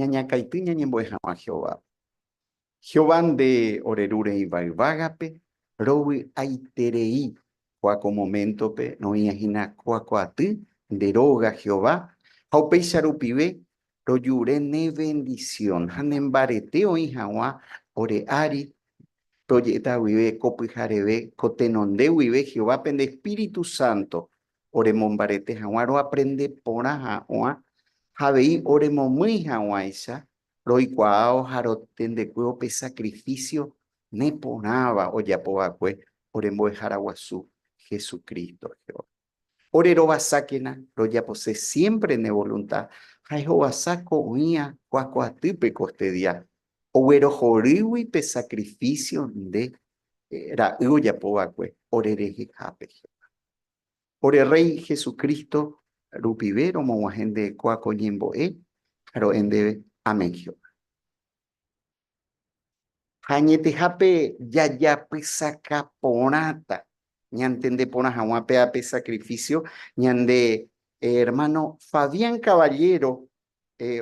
ñañakaity ñañembo'ehãva Jehová. Jehová nde orerure ivaívágape, rovy'aiterei kuáko momentope noíahína kuakuaty nde róga Jehová, ha upéicha rupive rojure ne bendición ha ne mbarete oĩ hag̃ua ore ári toje'eta guive kopyha reve kotenonde guive Jehová pende Espíritu Santo oremombarete hag̃ua roaprende porã ha'õa havei oremomýi hag̃uáicha roikuaávo ha rotendekue upe sacrificio neporãva ojapova'ekue orembo'ehara guasu Jesucristo. Ore rovasákena rojapose siempre ne voluntad ha ehovasa ko'ỹia kuakuatýpe este día oguerohorýgui pe sacrificio nde ra'y ojapova'ekue orerehehápe. Ore Rey Jesucristo rupive romog̃uahẽ nde kuáko ñembo'e ha ro'ẽ amén. Ha ñetehápe jajapysaka porãta ñantende porã hag̃uápe ape sacrificio ñande hermano Fabián Caballero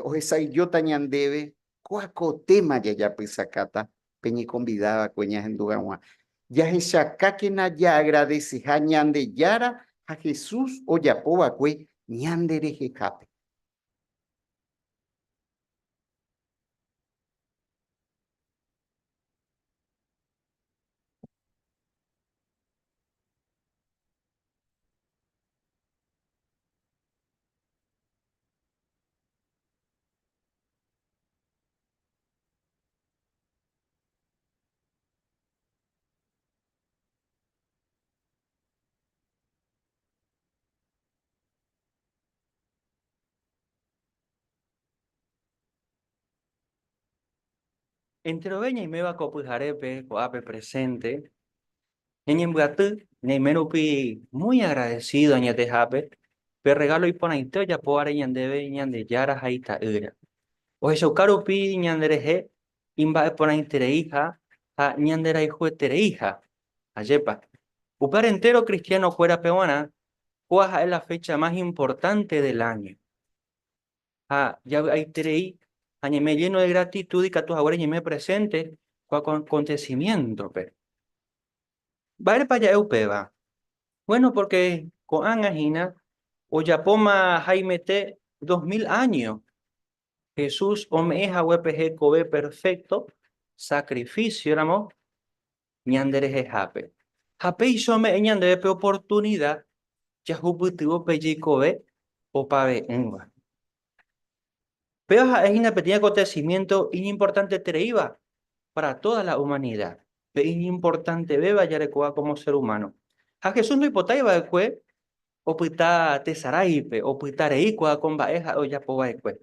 ohesãijóta ñandéve ko'akotéma jajapysakáta peñeconvidava'ekue ñahendu hag̃ua. Jahechakákena jaagradeceha Ñandejára ha Jesús ojapova'ekue ñanderehehápe. Enteroveña y meva copyharépe, coape presente. Ñañembyatý, ñaimérupi muy agradecido a ñatehápe, pe regalo iporãite ojapóvare ñandéve Ñandejára ha ita'ýra. Ohechaukárupi ñanderehe imba'eporãitereíha ha ñanderayhuetereíha. Ajépa. Upévare entero cristiano fuera peguarã, kuaha es la fecha más importante del año. Ha yavy'aiterei ha ñeme lleno de gratitud y katuhaguére ñeme presente kuáko acontecimiento. Mba'érepa ja'e upéva. Bueno, porque ko'ág̃ahína ojapóma haimete 2000 años. Jesús ome'ẽhaguépe hekove perfecto sacrificio ramo ñanderehehápe. Ha péicha ome'ẽ ñandéve pe oportunidad jahupytývo pe jeikove opave'ỹva. Pero ha'éhína pequeño acontecimiento inimportante tereíva para toda la humanidad. Pe inimportante beba yarekova como ser humano. A Jesús no ipotáiva'ekue opyta tesaráipe, opytareíkua con mba'e ojapova'ekue.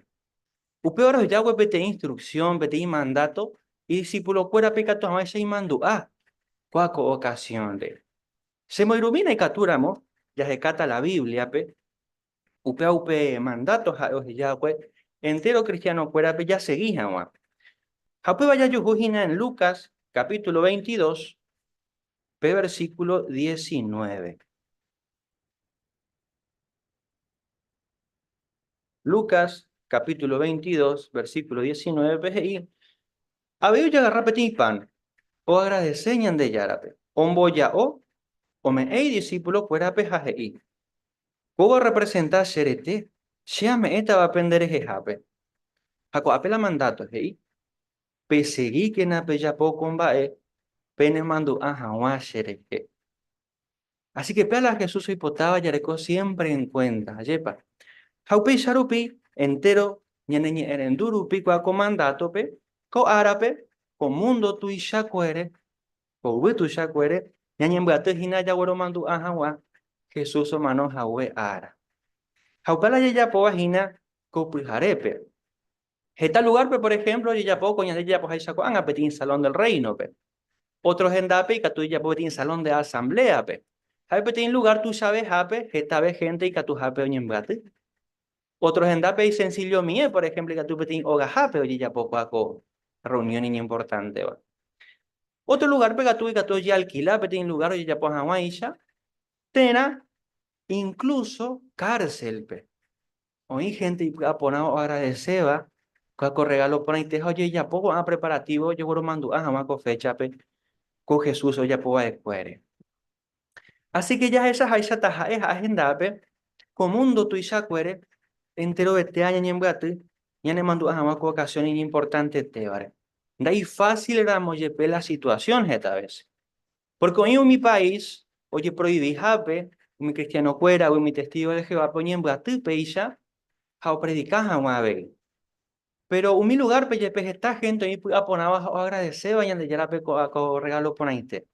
Upévare ojágue peteĩ instrucción, peteĩ mandato, y discípulokuérape ikatuag̃uáicha imandu'a kuáko ocasiónre. Semoirumína ikatúramo jahekáta la Bibliape, upéupe mandato ha'e ohejágue entero cristianokuérape jasegui hag̃ua. Ha upéva jajuhúhina en Lucas, capítulo 22, pe versículo 19. Lucas, capítulo 22, versículo 19, PGI. Habéis agarrar petit pan, o agradecer Ñandejárape, omboya o me ei discípulo cuerape jajeí. Puedo representar serete, me esta va a aprender jejape. Jaco apela mandato, hei. Peseguí que na peya poco mbae, pene mandu ajawa serete. Así que pela Jesús hipotaba yareco siempre en cuenta, yepa. Jaupe sharupi entero ñaneñe erendurupi kwa comandato pe ko árape ko mundo tu ishakuere ko witu shakuere ñañembyate hina yagüero mandu ajawa Jesús o mano jawe ara. Jaupala yayapoa hina ko pyharepe. Este lugar, por ejemplo, yayapo con yayapo haishako angapetin salón del reino pe. Otros endape y katu yayapo tin salón de asamblea pe. Haipetin lugar tu sabes hape, esta vez gente y katu hape oñembyate. Otros en Dape y sencillo mie, por ejemplo, que tú petín ogajape, oye, ya poco hago reunión importante. ¿Va? Otro lugar, pega tú y que tú ya alquila, petín lugar, oye, ya pues aguaisha, tena, incluso cárcel, pe. Oí gente y aponado agradeceba, Cuaco regalo por ahí te oye ya poco a preparativo yo voy mando a jamás fecha pe con Jesús o ya poco de cuere. Así que ya esas hay taja es agenda pe comundo tu isa cuere entero de este año ni en gatu ya ne mando a jamás ocasión importante te vale. De ahí fácil era mojepe la situación esta vez. Porque hoy en mi país, oye prohibí jape, mi cristiano cuera o mi testigo de Jehová ponían gatu pe isa, jao predicar jamás pero en mi lugar, pues, esta gente ahí aponaba a agradecer, vayan de yara co regalo ponainte.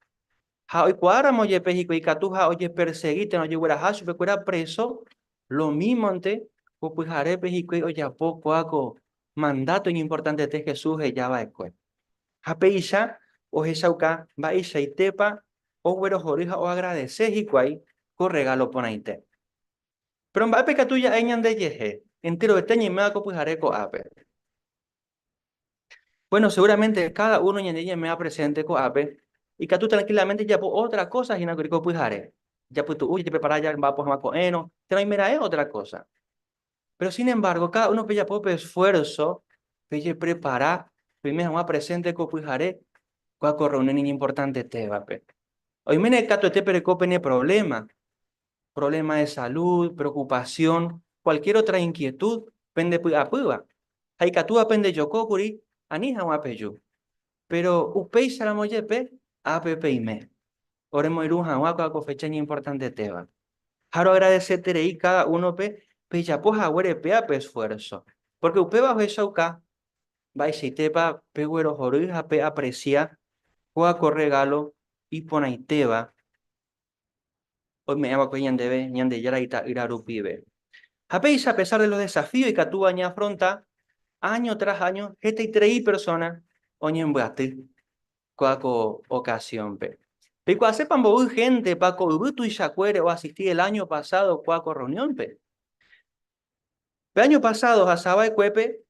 Ha hoy cuadra moye pejico y catuja, oye perseguite, no llegó a hasu, pero era preso, lo mismo ante, pues jare pejico y oye poco aco mandato importante de Jesús, ya va escuela. Ha peisha, o jesauca, va isha y tepa, o güero jorija, o agradecer y cuay, con regalo ponainte. Pero en va pecatuya eñan de yeje, entero de teñi me aco pues jare co ape. Bueno, seguramente cada uno en ella me ha presente con ape y que tú tranquilamente ya por otra cosa y no creo pues haré. Ya pues tú, uy, te preparas ya va pues más coeno, te no mira es otra cosa. Pero sin embargo, cada uno pues ya por esfuerzo, pues ya prepara, primero más presente con pues haré, con reunión importante te va pe. Hoy me cato este perecope ni problema de salud, preocupación, cualquier otra inquietud, pende pues a puba. Hay que tú apende yo cocuri, anija un apeyu. Pero upei salamoyepe, apepe y me. Oremos iruja, huaco, fecha importante teba. Jaro agradecerte y cada uno pe ya poja huere pe ape esfuerzo. Porque upe bajo esa uka, va y si tepa, pe güero jorija pe aprecia, huaco regalo, y pona y teba. Hoy me llama que debe, ñande yara iraru pibe. Japeis a pesar de los desafíos y que tú aña afronta, año tras año, este y tres personas, oñen buati. Cuaco ocasión, pe. Pero cuando sepan vos gente, Paco, tú y Shacuere o asistí el año pasado, cuaco reunión, pe. El año pasado, a Sabay Cuepe,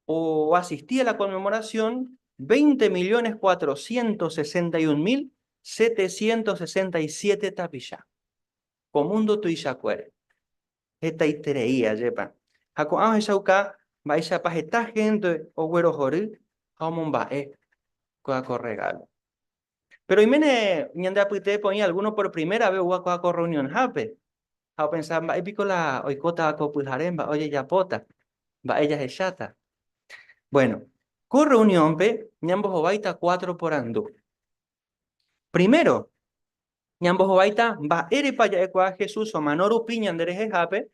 o asistí a la conmemoración 20.461.767 tapilla. Comundo tu y Shacuere. Esta histeria, yepa. Jaco, esa uka, va esa esta gente, o güero jori, a un cuaco regalo. Pero imene ñande apite ponía alguno por primera vez huaco a reunión hape. A pensar, va épico la oicota a copujaremba, oye ya pota, va ella es chata. Bueno, con reunión pe, ñambos obaita 4 por andú. Primero, ñambos obaita va ere pa ya ecoa Jesús o manoru piñan de hape,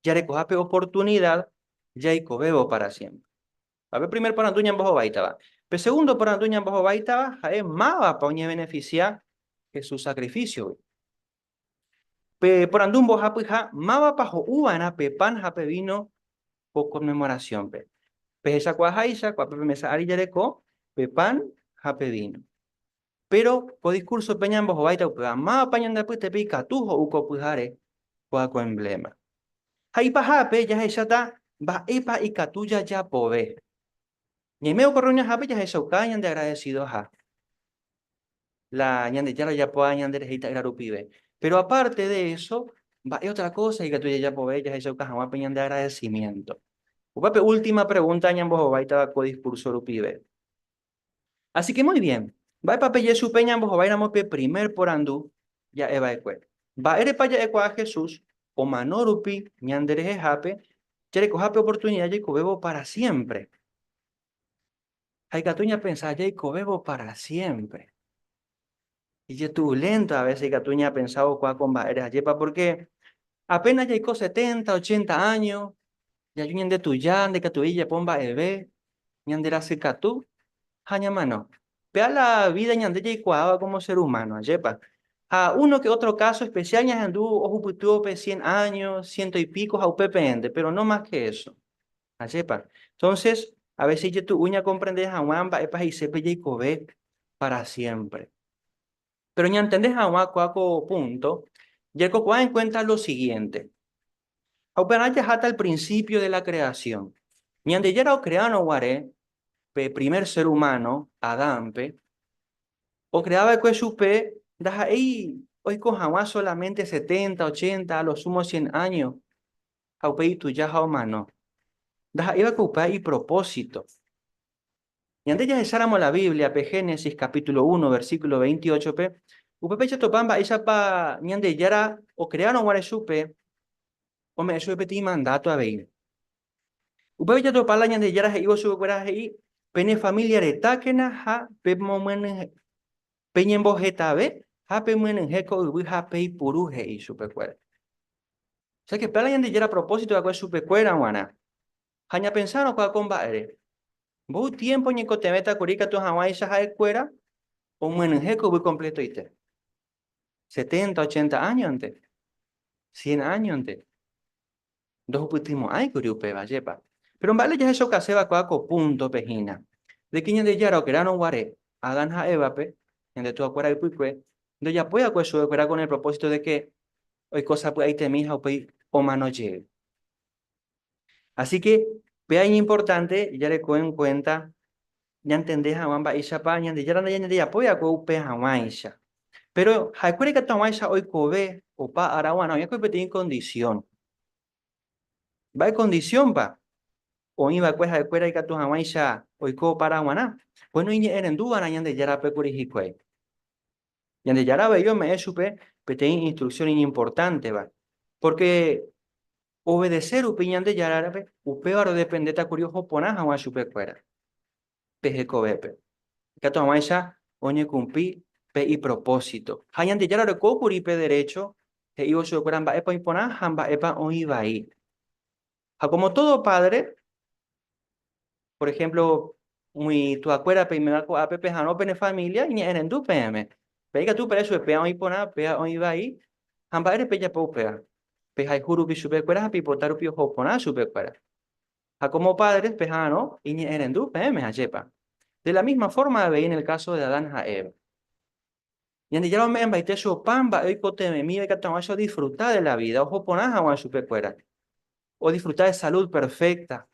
ya recojape oportunidad, ya y bebo para siempre. A ver, primer por andú ñambos obaita va. Pero segundo por andú ñambos obaita va, jae mava pa oñe beneficiar Jesús sacrificio. Por andumbo japuja, mava pajo uvana pepan jape vino por conmemoración pe. Pe esa cuajaisa, cuape mesa ariyareco, pepan jape vino. Pero por discurso peñan bojo baita upega, mava pañan de pues te pica tujo uco pujare, cuaco emblema. Jaipa jape ya esa ta, va epa y catuya ya pove. Ni meo corroña jape ya esa ucañan de agradecido ja. La ñande ya po ñande rejita grarupibe. Pero aparte de eso, va hay otra cosa y que tú ya po ya eso caja peñan de agradecimiento. Upape, última pregunta ñambo jovaita co discurso rupibe. Así que muy bien. Va pape yesu peñambo jovaina mope primer por andú ya eva ecue. Va ere pa ya ecua a Jesús o manorupi ñandere jape, yere jape oportunidad y bebo para siempre. Hay catuña pensar ya bebo para siempre. Y yo estuve lento a veces que tú ya pensado cuál comba eres ayepa porque apenas ya 70, 80 años, ya yo de tu ya, de que tu ella pomba ebe, ñandera se tú, haña mano. Vea la vida ñande ya cuava como ser humano, ayepa. A uno que otro caso especial ya andu ojo putuope 100 años, ciento y pico, a upepende, pero no más que eso, ayepa. Entonces, a veces ya tu uña comprendes a wamba, epa y sepe ya para siempre. Pero ya entendés a un cuaco punto, ya cocoa en cuenta lo siguiente. Apenas ya hasta el principio de la creación. Ñande ya era creano guaré, primer ser humano, Adán, o creaba que supe, da ahí, hoy con jamás solamente 70, 80, a lo sumo 100 años, aupe y tu ya humano. Da iba a y propósito. Y antes ya usáramos la Biblia, pe Génesis capítulo 1, versículo 28, pe. Upe ya topamba, ella pa, ñande yara, o crearon guare supe, o me supe ti mandato a veir. Upe ya topala ñande yara, he iba su cuera, he pene familia de taquena, ha, pe momen, peñen bojeta, ve, ha, pe muenen heco, ubi, ha, pe puru, he, y supe cuera. O sea que pela ñande yara a propósito de cuál supe cuera, guana. Haña pensaron cuál comba ere. Vos tiempo ñeco te meta curica tu Hawái ya cuera, o muenenjeco muy completo y te. 70, 80 años antes. 100 años antes. Dos últimos años curiupe va yepa. Pero en vale ya eso que se va coaco punto pejina. De quién de yaro que eran guare, Adán ja Eva pe, en de tu acuera y puicue, de ya puede acuer con el propósito de que hoy cosa puede ir temija o mano llegue. Así que, vea importante, ya le cogen cuenta ya entendés a Wamba Isha pa, ya ya ya apoya ko upe Hawaisha. Pero hakuri que Hawaisha hoy kobe o pa arawana, ya ko en condición. Va en condición pa. O iba pues hakuri que tu Hawaisha hoy ko para wana. Bueno, y eren duda na yande yara pe kuri hikwe. Yande yara be yo me supe petein instrucción importante va. Porque obedecer upiñan de yara pe upe aro depende ta curioso pona hawa supe fuera. Peje kobe pe. Que maisha oñe cumplí pe y propósito. Hayan de yara recopuri pe derecho, e ibo su curan ba epa impona, hamba epa o iba ahí. Como todo padre, por ejemplo, muy tu acuera pe me marco a pepe hano pene familia, y ni en tu pm. Pega tu preso pe o impona, pe o iba ahí, hamba ere pe ya po pea. Pe hay juru bi super cuera, pi potaru pi hopona super cuera. Como padres, pejano, y ni en tu pm a yepa. De la misma forma veí en el caso de Adán a Eva. Y ande ya lo me embaite su pamba, hoy cote me mire que tomas a disfrutar de la vida, ojo ponas a su pecuera, o disfrutar de salud perfecta.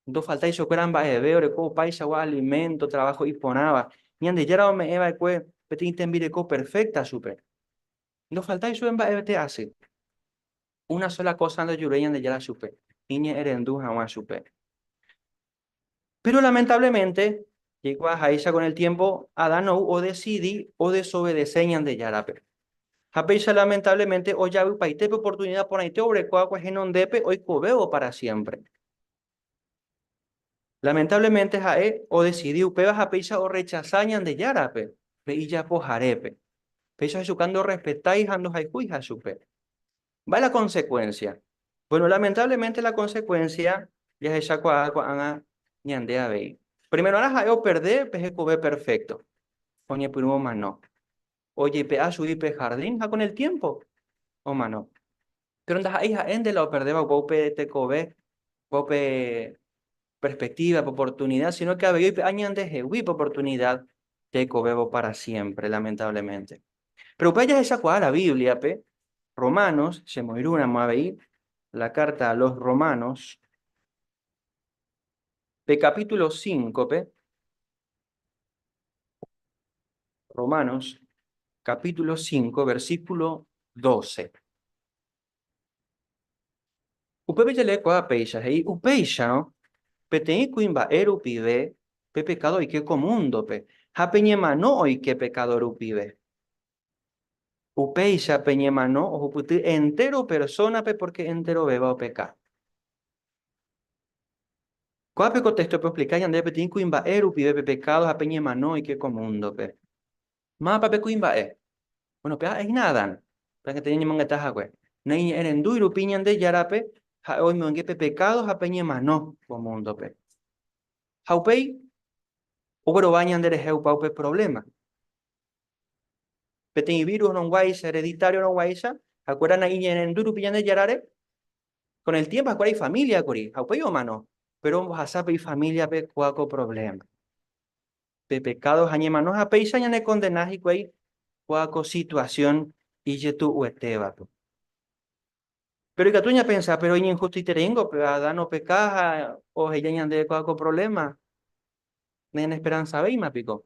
No falta eso que eran de veo, como país agua, alimento, trabajo y ponaba. Y ande ya lo me eva que petinte en co perfecta super. No falta eso en te hace. Una sola cosa ando yureña de ya la super. Niña erendu jamás super. Pero lamentablemente, llegó a Jaisa con el tiempo, Adán o decidí o desobedeceñan de Yarape. Hapeisa lamentablemente o ya paitepe oportunidad por ahí te obre cuacua genondepe hoy cobeo para siempre. Lamentablemente jae o decidió pebas hapeisa o rechazañan de Yarape, pe y ya pojarepe. Peisa sucando respetáis ando haicuija supe. Va la consecuencia. Bueno, lamentablemente la consecuencia ya es esa cuacua ñandea vei. Primero ahora jae o perder peje cobe perfecto. Oye, primo más no. Oye, pe a subir pe jardín ja con el tiempo. O mano. Pero andas ahí en de la perdeba guape te cobe, guape perspectiva, oportunidad, sino que había años de jehuí oportunidad te cobebo para siempre, lamentablemente. Pero pues ya esa cual la Biblia, pe, Romanos, se moiruna maveí, la carta a los Romanos, de capítulo 5, pe, Romanos, capítulo 5, versículo 12. Upe ya le coa peisha, hei upeisha, ¿no? Petei kuimba eru pibe, pe pecado y que comundo pe. Ha peñema no hoy que pecador upibe. Upeisha peñema no, o puti entero persona pe porque entero beba o peca. Cuape contexto pe explicar yande petin kuimba eru pibe pe pecado ha peñema no y que comundo pe. Ma pape kuimba e. Bueno, pe es nadan. Para que tengan mangatas agüe. Nei eren duiru piñan de yarape, ha hoy me pe pecado ha peñema no comundo pe. Haupei Ogro bañan de paupe problema. Peten virus no guaysa, hereditario no guaysa, acuerdan ahí en el duro pillan de yarare, con el tiempo acuerdan hay familia curi, aupe o mano, pero vamos a saber familia pe cuaco problema. Pe pecados añemanos a peisa ya ne condenas y cuay cuaco situación y je tu ueteba. Pero y catuña pensa, pero y injusticia tengo, pero a dano pecaja o ella de cuaco problema, en esperanza veima pico.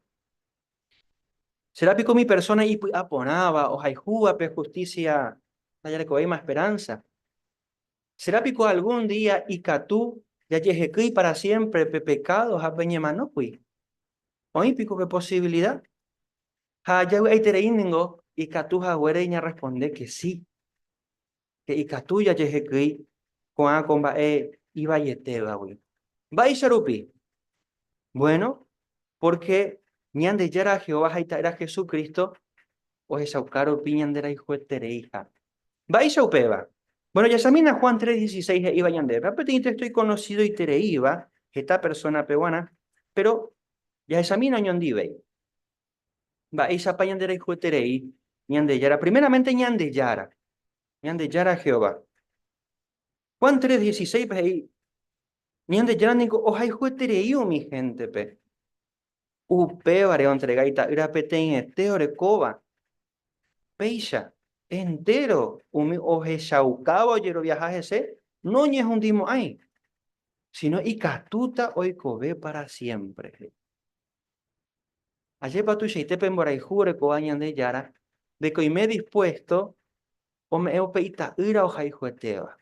Será pico mi persona y aponaba, o jaijuga pe justicia, no hay más esperanza. Será pico algún día y catú ya yejequí para siempre, pecados, a peñemanocui. Hoy pico qué posibilidad. Ha ya hay tereiningo, y catuja huereña responde que sí, que y catuya yejequí, con va iba yeteba, güey. Va y sharupi. Bueno, porque ñande yara Jehová haita era Jesucristo, o esa caro piñandera hijo de tereija. Va y shaupeba. Bueno, ya examina Juan 3:16 iba yande. Repetinte estoy conocido y tereiva, esta persona peruana, pero ya examina ñondive. Va y shapayandera hijo de terei, ñande yara. Primeramente ñande yara Jehová. Juan 3:16 pe ahí, ñande yara nico, oja hijo de tereiu mi gente pe. Upe vareo entregaita, irapeten este coba. Peisha, entero, oje shaucaba oyero viajajese, no ñe hundimo ahí, sino y catuta oikobe para siempre. Ayer patu sheite pemborai jure ko añan de yara, de que me dispuesto, o me eopeita ira o jaijueteba,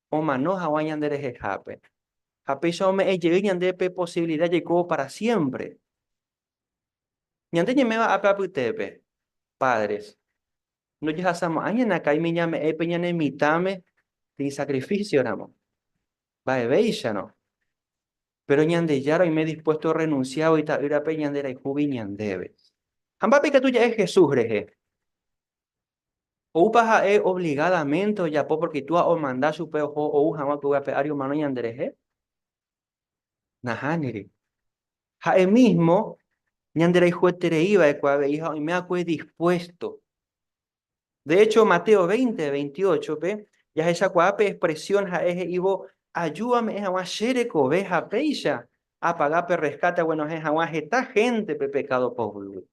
o mano hawañan de rejejape. Japeisha o me eyeñan de pe posibilidad llegó para siempre. Ñante me va a paputepe, padres. No ya sama añan acá y me llame epeñan en mitame, sin sacrificio, ramo. Va a no. Pero ñande yara y me he dispuesto a renunciar y ta ira pe ñandera y jubi ñandebe. Hambape que tuya es Jesús, reje. O upaja es obligadamente o ya po porque tú o mandar su peo o ujama tu ario mano ñandereje. Nahaniri. Ja el mismo ñandera y juetere iba de cuave hija y me ha dispuesto. De hecho, Mateo 20:28, pe, ya esa cuape expresión ja eje ibo ayúdame a una shereko veja peisha a pagar per rescate bueno es a esta gente pe pecado pobre.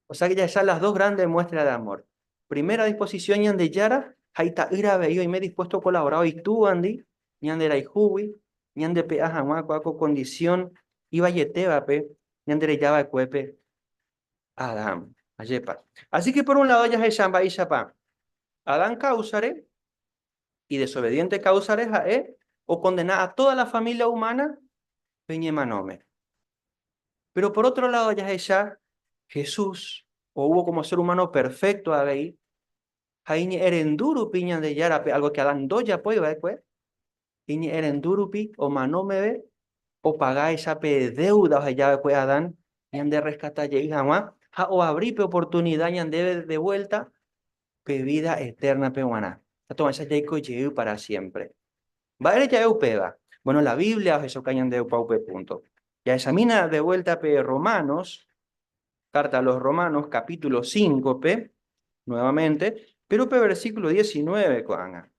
O sea que ya están las dos grandes muestras de amor. Primera disposición ñan de Yara, haita ira veio y me dispuesto a colaborar y tú andi, ñan de la ijubi, ñan de pe ajamua cuaco condición, iba yeteba pe, ñan de llava cuepe, Adam, ayepa. Así que por un lado ya es Shamba y Shapa. Adán causare y desobediente causare jae, o condenar a toda la familia humana, peñemanome. Pero por otro lado ya es Jesús, o hubo como ser humano perfecto ahí, Haini erendurupi ñan de yarape, algo que Adán doya pues, pues, Ini erendurupi, o manome o pagar esa deuda, o sea, ya pues Adán, ñan de rescatar y jamás, o abrir oportunidad, ñan de vuelta, pe vida eterna peruana. Entonces, ya hay para siempre. Va a ya eupeba. Bueno, la Biblia, o eso cañan de upaupe punto. Ya examina de vuelta pe Romanos, carta a los Romanos, capítulo 5, pe, nuevamente, pero pe versículo 19, coanga.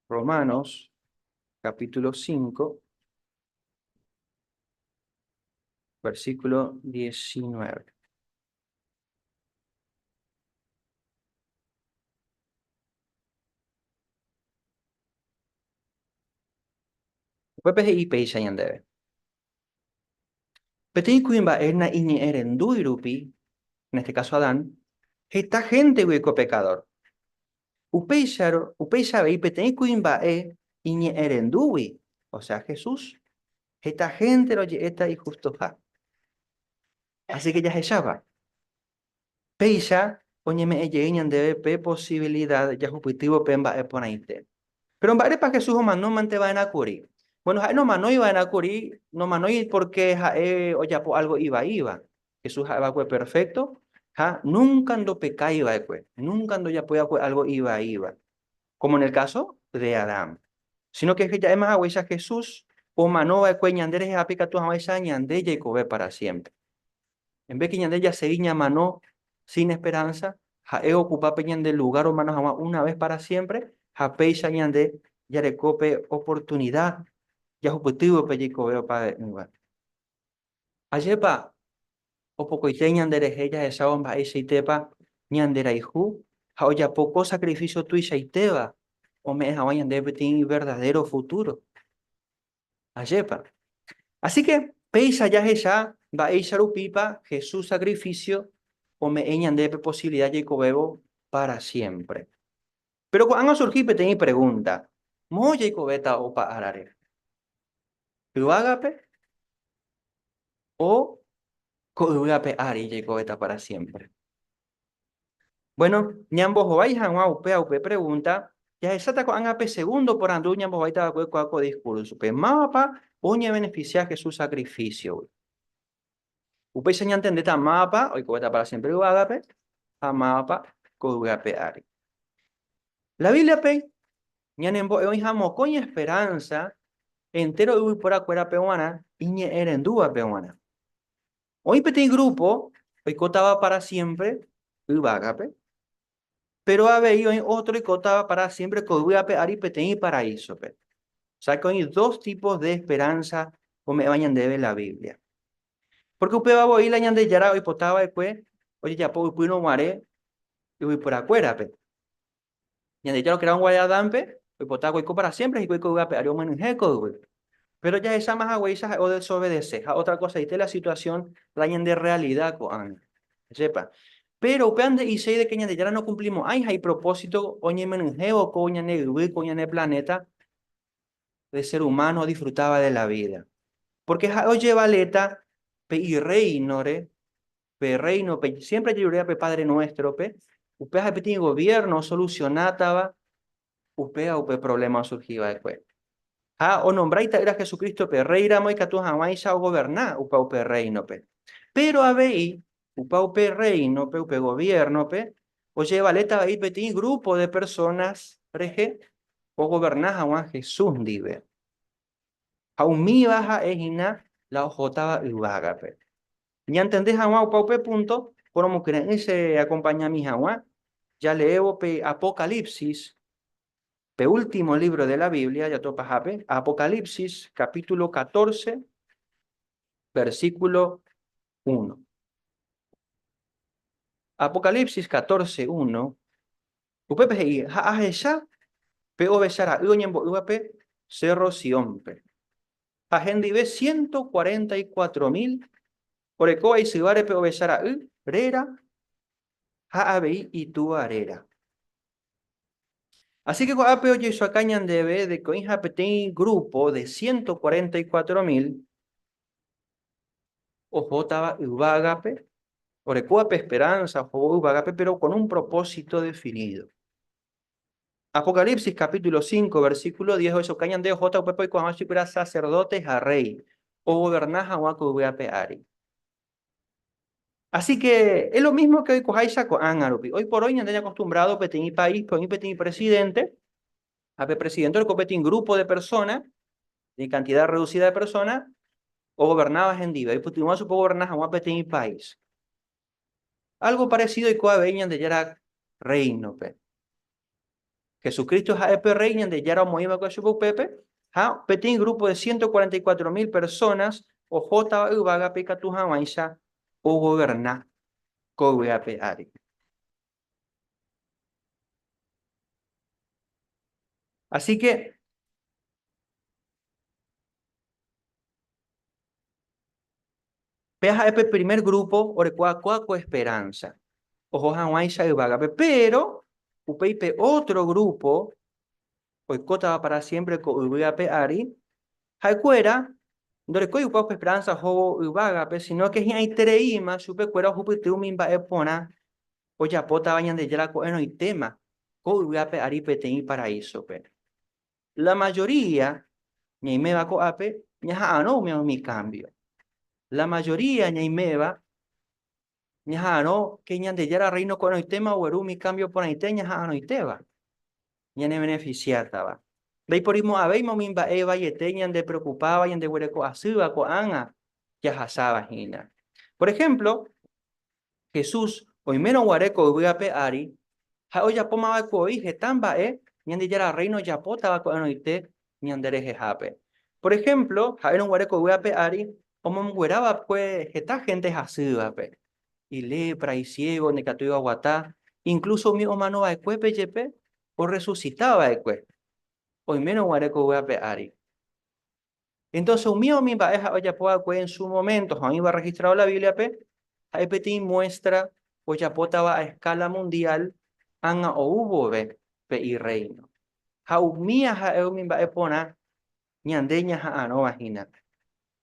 Romanos, capítulo 5, versículo 19. Pepe y peisa yandebe. Peti kuimba erna iñi erenduirupi, en este caso Adán, esta gente hueco pecador. Upeisa ve y peti kuimba iñi erendui, o sea, Jesús, esta gente lo esta y justo ja. Así que ya se llama. Peisa, oñeme eñan debe pe posibilidad, ya jupitivo pemba eponainte. Pero en para Jesús o no mante va a curi. Bueno, no manó iba a curi, no manó porque o ya por algo iba. Jesús va fue perfecto, nunca ando peca iba nunca ando ya puede algo iba. Como en el caso de Adán. Sino que ya es más agua Jesús o manó va a ñandere a pica tu esa ñande y cobe para siempre. En vez que ñande ya se iña manó sin esperanza, he ocupado peñan del lugar o manos una vez para siempre, peisa ñande ya le cope oportunidad, ya objetivo pellico veo para lugar. Ayepa, o poco y teñan de ella esa bomba ese tepa, ñandera hijo, ya poco sacrificio tu y teba, o me hawayan de tener verdadero futuro. Ayepa. Así que, peisa ya ella, va a echar pipa, Jesús sacrificio, o me eñan de posibilidad y cobebo para siempre. Pero cuando surgí, tenía pregunta. ¿Moya y cobeta o pa arare? ¿Uagape o uagape ari y cobeta para siempre? Bueno, ñambos hoy hanwa upe pregunta. Ya exacta con angape segundo por andu ñambos hoy estaba con discurso. Pe mapa oña beneficia que su sacrificio. Upe se entender esta mapa, hoy cobeta para siempre uagape, a mapa con uagape ari. La Biblia pe ñanembo hoy hamo con esperanza entero uy por acuera peruana y ñe erendúa peruana. Hoy petit grupo, hoy cotaba para siempre, ubagape, pero había hoy otro y cotaba para siempre, que ugape ari petit paraíso. Pe. O sea que hay dos tipos de esperanza, como me vayan de ver la Biblia. Porque usted va a ir la ñande yara hoy potaba después, oye ya pues no mare, y voy por acuera, pe. Ñande yara que era un guayadampe, hoy potaba hoy para siempre, y hoy ugape ari un manjeco, güey. Pero ya esa más agüiza o desobedece. Otra cosa, y la situación, la de realidad, con sepa. Pero pende y sei de que ya no cumplimos. Hay propósito, oñe menujeo, coña ne coña ne planeta, de ser humano disfrutaba de la vida. Porque oye valeta, pe y reino, pe reino, pe siempre yo pe Padre nuestro, pe. Upe a petit gobierno solucionaba, upe a upe problema surgiva después. O nombraita era Jesucristo pe reira moi catu hamaisa o goberná upa upe reino pe. Pero abei upa upe reino pe upe gobierno pe o lleva leta ahí peti grupo de personas rege o gobernás a Juan Jesús dive. A un mi baja egina la ojotaba uvaga pe. Ya entendés a Juan upa upe punto como que ese acompaña a mi Juan. Ya leo pe Apocalipsis último libro de la Biblia, ya topa jape, Apocalipsis, capítulo 14, versículo 1. Apocalipsis 14, 1. Upepe hei, ha pe obesara, uñembo uape, cerro siompe. Agendi ve 144.000, orecoa y sibare pe obesara, rera, ha abei y tu arera. Así que apeo y su acañan debe de que un grupo de 144.000 ojo estaba ubagape, orecuape esperanza, ojo ubagape, pero con un propósito definido. Apocalipsis capítulo 5, versículo 10, eso cañan de ojo upepo y cuando supera sacerdotes a rey, o gobernás a huaco ugape ari. Así que es lo mismo que hoy cojáis con Anarupi. Hoy por hoy no tenía acostumbrado pequeño país, pequeño presidente, a presidente del copetín grupo de personas, de cantidad reducida de personas, o gobernabas en diva. Y pues tú gobernar a un pequeño país. Algo parecido y coa veñan de yara reino, pe. Jesucristo es epe reino de yara moiva con su pepe, ha pequeño grupo de 144.000 personas, o jota uvaga peca tu jamaisa, o gobernar, coveape ari. Así que, peja epe primer grupo, orecua coaco esperanza, ojo jamaisa uvaga, pero, upeipe otro grupo, oicota para siempre co uvaga ari, Haikuera, no le coy poco esperanza jobo uvaga, sino que hay treima, supe cuera jupe teumimba epona, o ya pota bañan de yaraco eno y tema, co uvape aripe tei paraíso, pe. La mayoría, ni me va co ape, ni ha no me mi cambio. La mayoría ni me va, ni ha no, que ñan de yara reino con el tema o eru mi cambio por ahí teña ha no y teba. Ni ne beneficiata va. Veis por ismo abeimo mimba eva y eteñan de preocupaba y en de huereco asuba co anga ya hasaba hina. Por ejemplo, Jesús hoy menos huareco uiape ari ha oya poma va co ije tamba ñan de yara reino ya pota va co anoite ñan de jape. Por ejemplo, ha era un huareco uiape ari como hueraba pues esta gente asuba pe. Y lepra y ciego ne catuiba guatá, incluso mi humano va cuepe yepe o resucitaba cuepe. Hoy menos guareco voy a peari. Entonces, un mío mi pareja oye puede en su momento, a mí va registrado la Biblia pe, a muestra oye va a escala mundial, anga o hubo ve. pe y reino. Haumia ha eumimba epona, ñandeña ha ano vagina.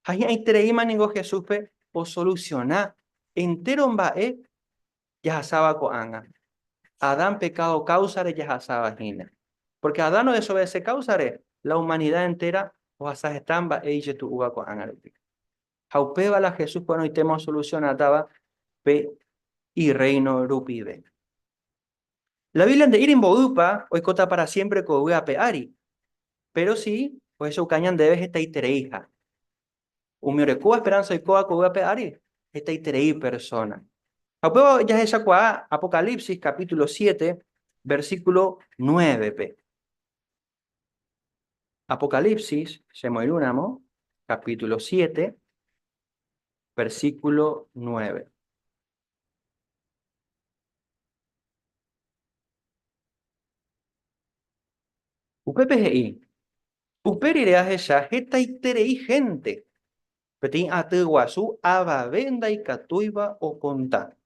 Hay entreima ningo Jesús pe o solucionar entero mbae ya sabá ko anga. Adán pecado causare ya sabá vagina. Porque Adán no desobedece causare, la humanidad entera o asas estamba e ije tu uva ko anga. Haupeba la Jesús bueno y temo solucionada pe y reino rupibe. La Biblia de Irin Bodupa, hoy cota para siempre ko uva pe ari. Pero sí, pues eso cañan debes esta itereija. Umiorekua esperanza y coa ko uva pe ari. Esta iterei persona. Apuesto ya es Apocalipsis capítulo 7, versículo 9. Apocalipsis, Semoilunamo, capítulo 7, versículo 9. UPPGI. Uperirá esa jeta iterei gente. Petín ateguazú abavenda y catuiba o conta.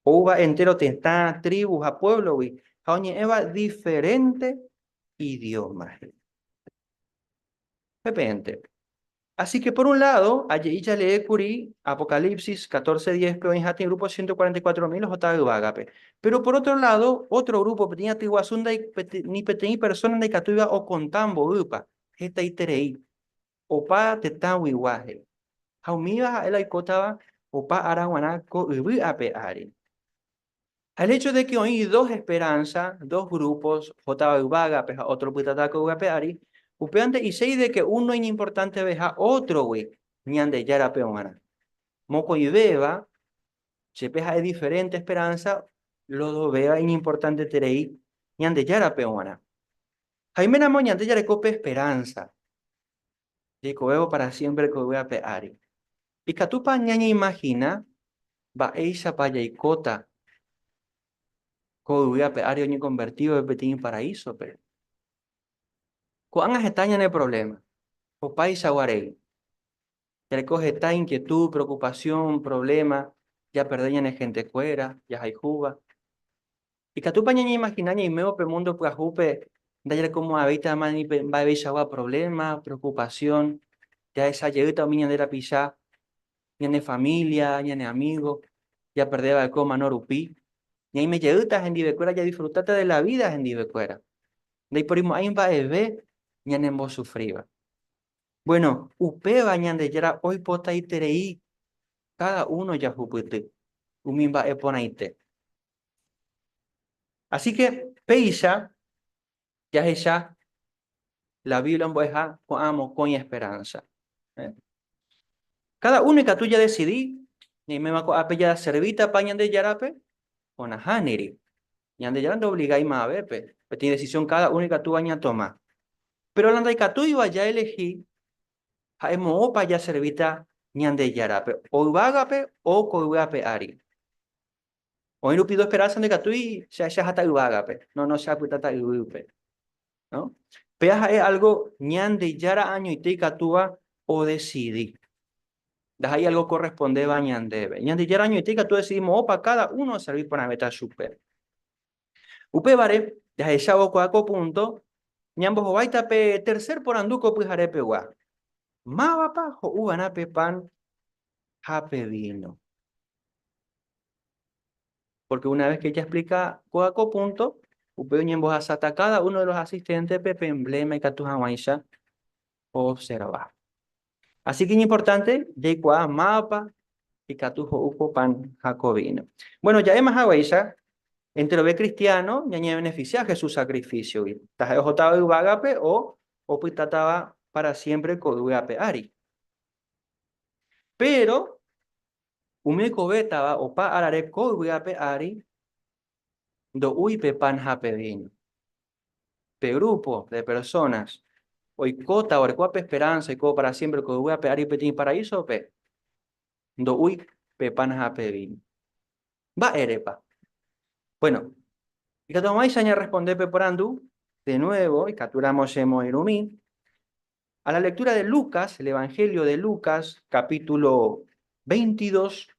Uva entero tenta tribus a pueblo, y jaoñe eva diferente idioma. Repente. Así que por un lado, allí ya lee Curí, Apocalipsis 14:10, pero en Jati, grupo 144.000, los Otávio Bágape. Pero por otro lado, otro grupo, Petina Tiguazunda y ni Petini personas de Catuiba o Contambo, Upa, Geta Iterei, Opa Tetawi Waje, Jaumiba, el Aikotaba, Opa Araguanaco, Ubi Apeari. El hecho de que hoy dos esperanzas, dos grupos, Otávio Bágape, otro Pitataco Uapeari, upeante y sei de que uno es importante veja otro güey, ñande yara peonara. Moco y beba, se peja es diferente esperanza, los dos vea importante terei, ñande yara peonara. Jaime Namo ñande yara cope esperanza. De coego para siempre que voy a peari. Y catupa ñaña imagina, va eisa paya y cota, que voy a peari ni convertido de petín paraíso, pero. Cuán estaña en el problema. O país aguarei. Ya recoge esta inquietud, preocupación, problema, ya perdeñan en gente fuera, ya hay juba. Y que tú pañaña imaginaña y meo pe mundo pues jupe, de como habita mani va a ver problema, preocupación, ya esa llegada miña de la pisa, ya de familia, ya de amigo, ya perdeba el coma no rupi. Y ahí me llegutas en divecuera, ya disfrutaste de la vida en divecuera. De ahí por ahí va a ver, ya en vos sufriba. Bueno, upe bañan de yara hoy pota y terei, cada uno ya jupute, umimba eponaite. Así que, peisa, ya ella, la Biblia en boeja, con amo, con esperanza. ¿Eh? Cada uno que tú ya decidí, ni me va a apellar servita pañan de yarape, con a haniri. Y ande ya no obligáis más a ver, pe tiene decisión cada uno que tú baña toma. Pero la que tú iba ya elegí, hemos opa ya servita, ni ande yarape, o vagape o coigape ari. O no pido esperanza de que tú se hata uagape, no se aputata uupe, ¿no? Peaja es algo ñande yara año y te catúa o decidí. De ahí algo corresponde a ñandebe. Ñande yara año y te tú decidimos opa cada uno servir para meter super. Upe vare, de ahí ya coaco punto, ñambos o baita pe tercer por anduco pues arepe gua. Ma pa jo uganape pan jape vino. Porque una vez que ella explica coaco punto, upeo en voz asata cada uno de los asistentes pepe emblema y catujawaisha observa. Así que es importante, de cuá mapa y catujo upo pan jacobino. Bueno, ya es más hawaisha, entre lo ve cristiano, ya ni beneficia a Jesús sacrificio. Taja ojotaba y bagape o pitataba para siempre coduape ari. Pero, umeko betaba o pa arare coduape ari, do uipe pan japevino. Pe grupo de personas, hoy cota o cuape esperanza y co para siempre coduape ari petín paraíso pe. Do uy pe pan japevino. Va erepa. Bueno, y que tomáis aña responder pe por andu, de nuevo, y capturamos irumí, a la lectura de Lucas, el Evangelio de Lucas, capítulo 22.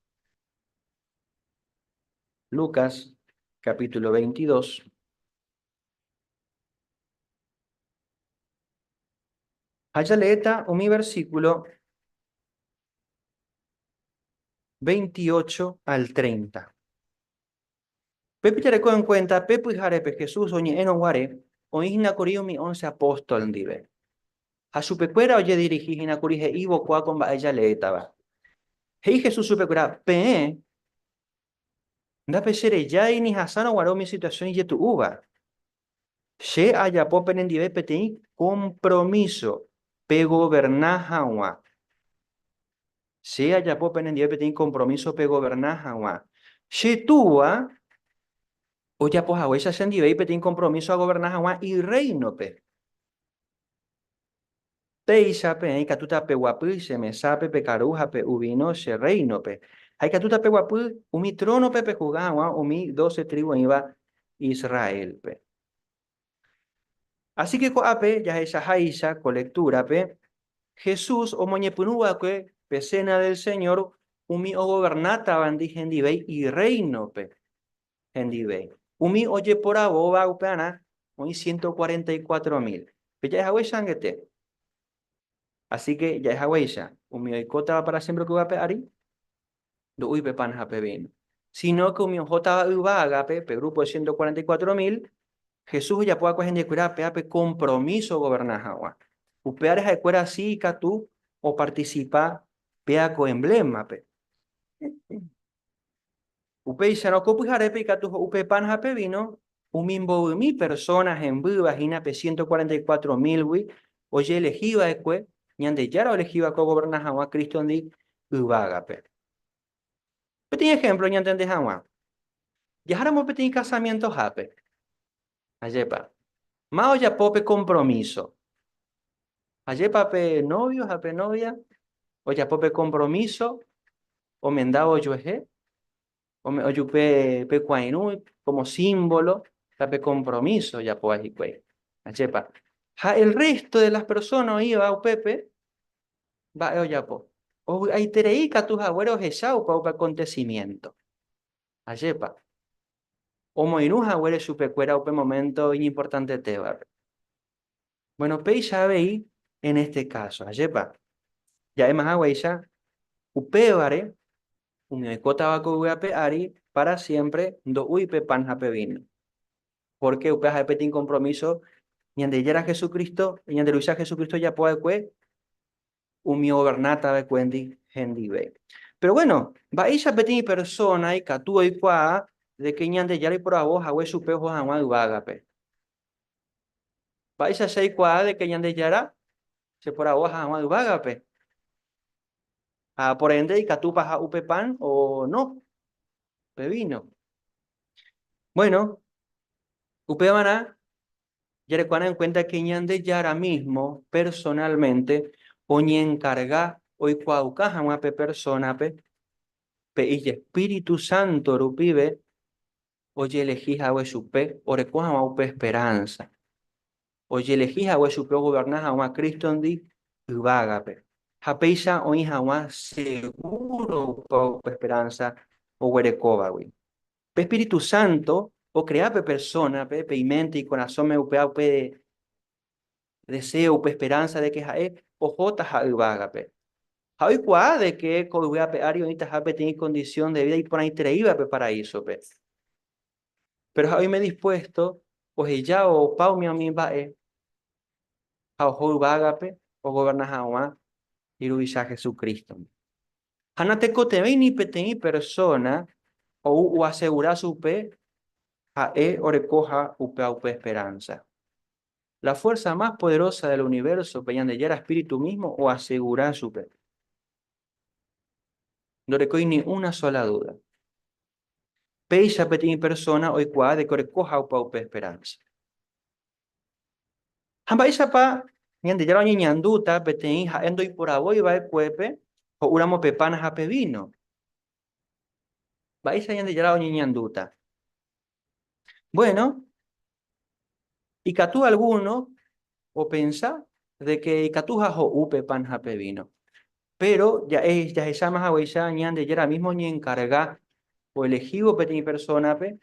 Lucas, capítulo 22. Allá leeta un mi versículo 28 al 30. Pepe ya en cuenta, Pepe y Jarepe Jesús oñe en Onguare, o Igna Corio mi 11 apóstol en dive. A su pecuera oye dirigí Igna Corije Ivo Qua con ella leeta va. Hei Jesús su pecuera, pe, da pesere ya y ni hasano guaró mi situación y tu uva. Se haya popen en dive petei compromiso, pe gobernar hawa. Se haya popen en dive petei compromiso, pe gobernar hawa. Se tua, o ya pues hawa esa sen dive petei compromiso a gobernar hawa y reino pe. Peisa pe, hay catuta pe guapu, se me sape pe caruja pe ubino se reino pe. Hay catuta pe guapu, umi trono pe jugawa, umi 12 tribu iba Israel pe. Así que coape, ya esa jaisa, colectura pe, Jesús o moñepunúa que pecena del Señor, umi o gobernata bandi gendibei y reino pe, gendibei. Umi oye por aboba upeana, umi 144.000. Pe ya es agüey. Así que ya es agüeya, umi oikota para siempre que va pe ari, do uy pe panja pe vino. Sino que umi ojota uva agape, pe grupo de 144.000, Jesús ya puede coger de curar pe compromiso gobernar agua. Upear es cuera así que tú o participa pea co emblema pe. Upe y no copu jarepe que tu upe panja pe vino, umimbo mi personas en viva gina pe 144.000 wi, oye elegiva escue, ñande yara elegiva co gobernar agua Cristo andi uvaga pe. Petit ejemplo ñande de agua. Ya haramos petit casamiento jape. Ayepa. Mao ya pope compromiso. Ayepa pe novio, jape novia. O ya pope compromiso. O mendao yueje. O me oyupe pe cuainu como símbolo. Jape compromiso ya po ajicue. Ayepa. Ja, el resto de las personas iba a pepe. Va ya po. O hay tereica tus abuelos echao pa acontecimiento. Ayepa. O moinuja huele su pecuera upe momento importante teba. Bueno, pei sabe en este caso, ayepa. Ya es más agua ya, upebare, un tabaco uape ari, para siempre, do uipe panjape vino. Porque upe hapetin compromiso, ñande yera Jesucristo, ñande luisa Jesucristo ya puede cue, umi gobernata de cuendi, gendive. Pero bueno, va esa petin persona y catu y cua, de que ñande yera y por a vos, agüe su pejo agua y vagape. Va esa sei cua de que ñande yera, se por a vos agua y vagape. Por ende, y catupa upe pan o no, pevino. Bueno, upe maná, ya recuerdan en cuenta que ñande ya ahora mismo, personalmente, o ñe encarga, o cuaucaja una pe persona, y Espíritu Santo rupibe, oye elegís a supe, o recoja a upe esperanza. Oye elegís a supe gobernar a una Cristo en di, uvágape. Japeisa o hija una seguro pa esperanza, o huerecoba, güey. Espíritu Santo, o crear persona, pe mente y corazón me upea, pe deseo, pe esperanza de que jae, o jota jaivaga, pe. Jai cuá de que coivea pe ari ahorita jape tiene condición de vida y por ahí treiva pe paraíso, pe. Pero jai me dispuesto, pues ya o pau mi ami va a ojo vaga, pe, o goberna jaua, y ruisa Jesucristo. Hanate cote ni peteni persona, o asegura su pe, jae o recoja upe esperanza. La fuerza más poderosa del universo, de era espíritu mismo o asegurar su pe. No recoge ni una sola duda. Peisa petin persona o cuá de que recoja upe esperanza. Hambaisa pa, ñande yara ñanduta, petin jaendo y por aboy va el cuepe, o uramo pepana jape vino. Baisa ñande yara ñanduta. Bueno, y catú alguno, o pensa, de que catuja o upe pan jape vino. Pero ya esa más agüeya ñande ya ahora mismo ni encarga o elegido petin persona pe,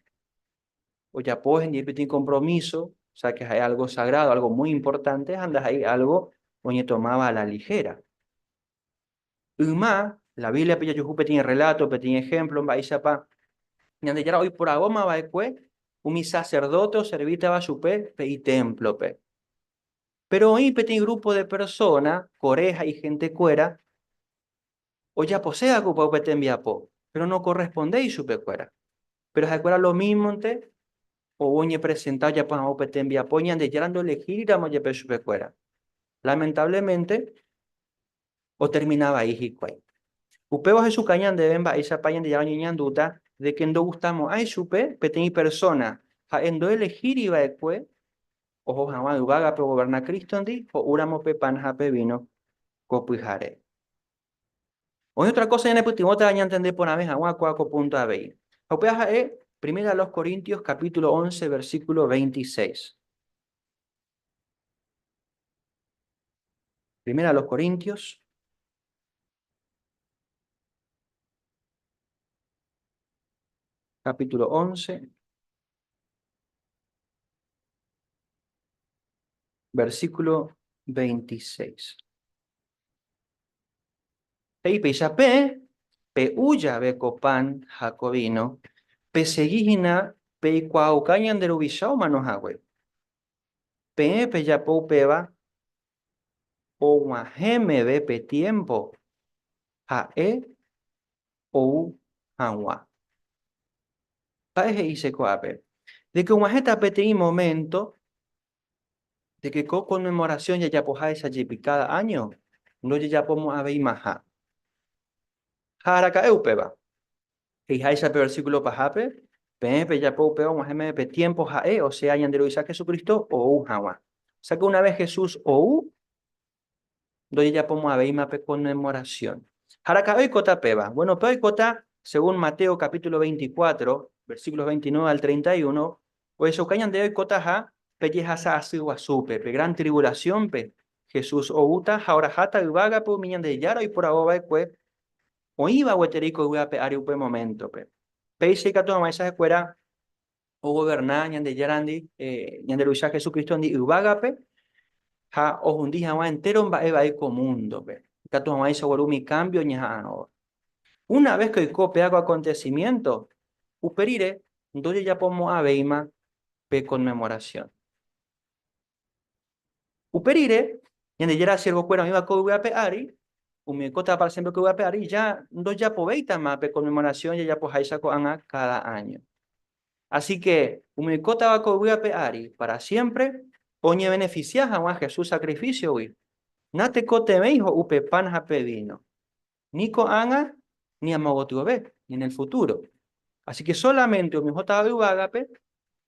o ya pues ni petin compromiso, o sea que hay algo sagrado, algo muy importante, andas ahí algo oñe tomaba a la ligera. Uma, la Biblia pilla yujupe tiene relato, tiene ejemplo, va isapa, ñande yara hoy por agoma va ekue, mi sacerdote o servita va supe, pe y templo, pe. Pero hoy tiene grupo de personas, coreja y gente cuera, o ya posea cupa upete enviapo, pero no corresponde y supe cuera. Pero se cuera lo mismo, te, o oñe presentado ya para upete enviapo, ñande yarando elegir y damos ya pe supe cuera. Lamentablemente, o terminaba ahí, hicuay. Upeo Jesús cañan de bemba esa payan de yaña ñanduta de que no gustamos ay supe peteni persona ha endo elegir iba ekue ojo jamás ugaga pe goberna Cristo ndi o uramo pe panja pe vino copuijare. O otra cosa ya ne putimota dañan entender por una vez agua cuaco punto a ver. Upea primera a los Corintios capítulo 11 versículo 26. Primera a los Corintios capítulo 11 versículo 26. Pei pe uya be copan jacobino, pe seguijina, pe cuaucañan de rubishao manojagüe, pe ya pou peba, o majeme be pe tiempo, jae ou hanwa. Paeje y se coape. De que umajeta pe te momento, de que co conmemoración ya poja esa jipi cada año, no ya podemos haber maja. Jaraka eupeba. Y ese versículo pajape, pepe ya pou peo majeme pe tiempo jae, o sea, yandero Isaac Jesucristo, o u hanwa. O sea que una vez Jesús o donde ya podemos haber una conmemoración. Harakabe kota peba. Bueno, peba y kota, según Mateo capítulo 24, versículos 29 al 31, o eso cañan de hoy kota ha, pelleja así guasupe, pe gran tribulación, pe Jesús o uta, ahora jata y vaga, pe miñan de yaro y por ahoba, o iba hueterico y pe ariupe momento, pe. Pe y se cato maesa escuela, o gobernar, ñan de yarandi, ñan de Luisa Jesucristo, y vaga, pe, ha o un día va entero va a ir mundo pe cato va a seguro mi cambio ni no una vez que cope hago acontecimiento uperire entonces ya podemos a veima pe conmemoración uperire y ande ya siervo cuera me va co voy a peari me cota para siempre que voy a peari ya no ya poveita más pe conmemoración ya pues ahí saco anga cada año así que me cota va co voy a peari para siempre oñe beneficias a Jesús sacrificio hoy Nate cote me hijo upe pan hape vino. Ni con anga ni amagotuobe, ni en el futuro. Así que solamente mi jota agape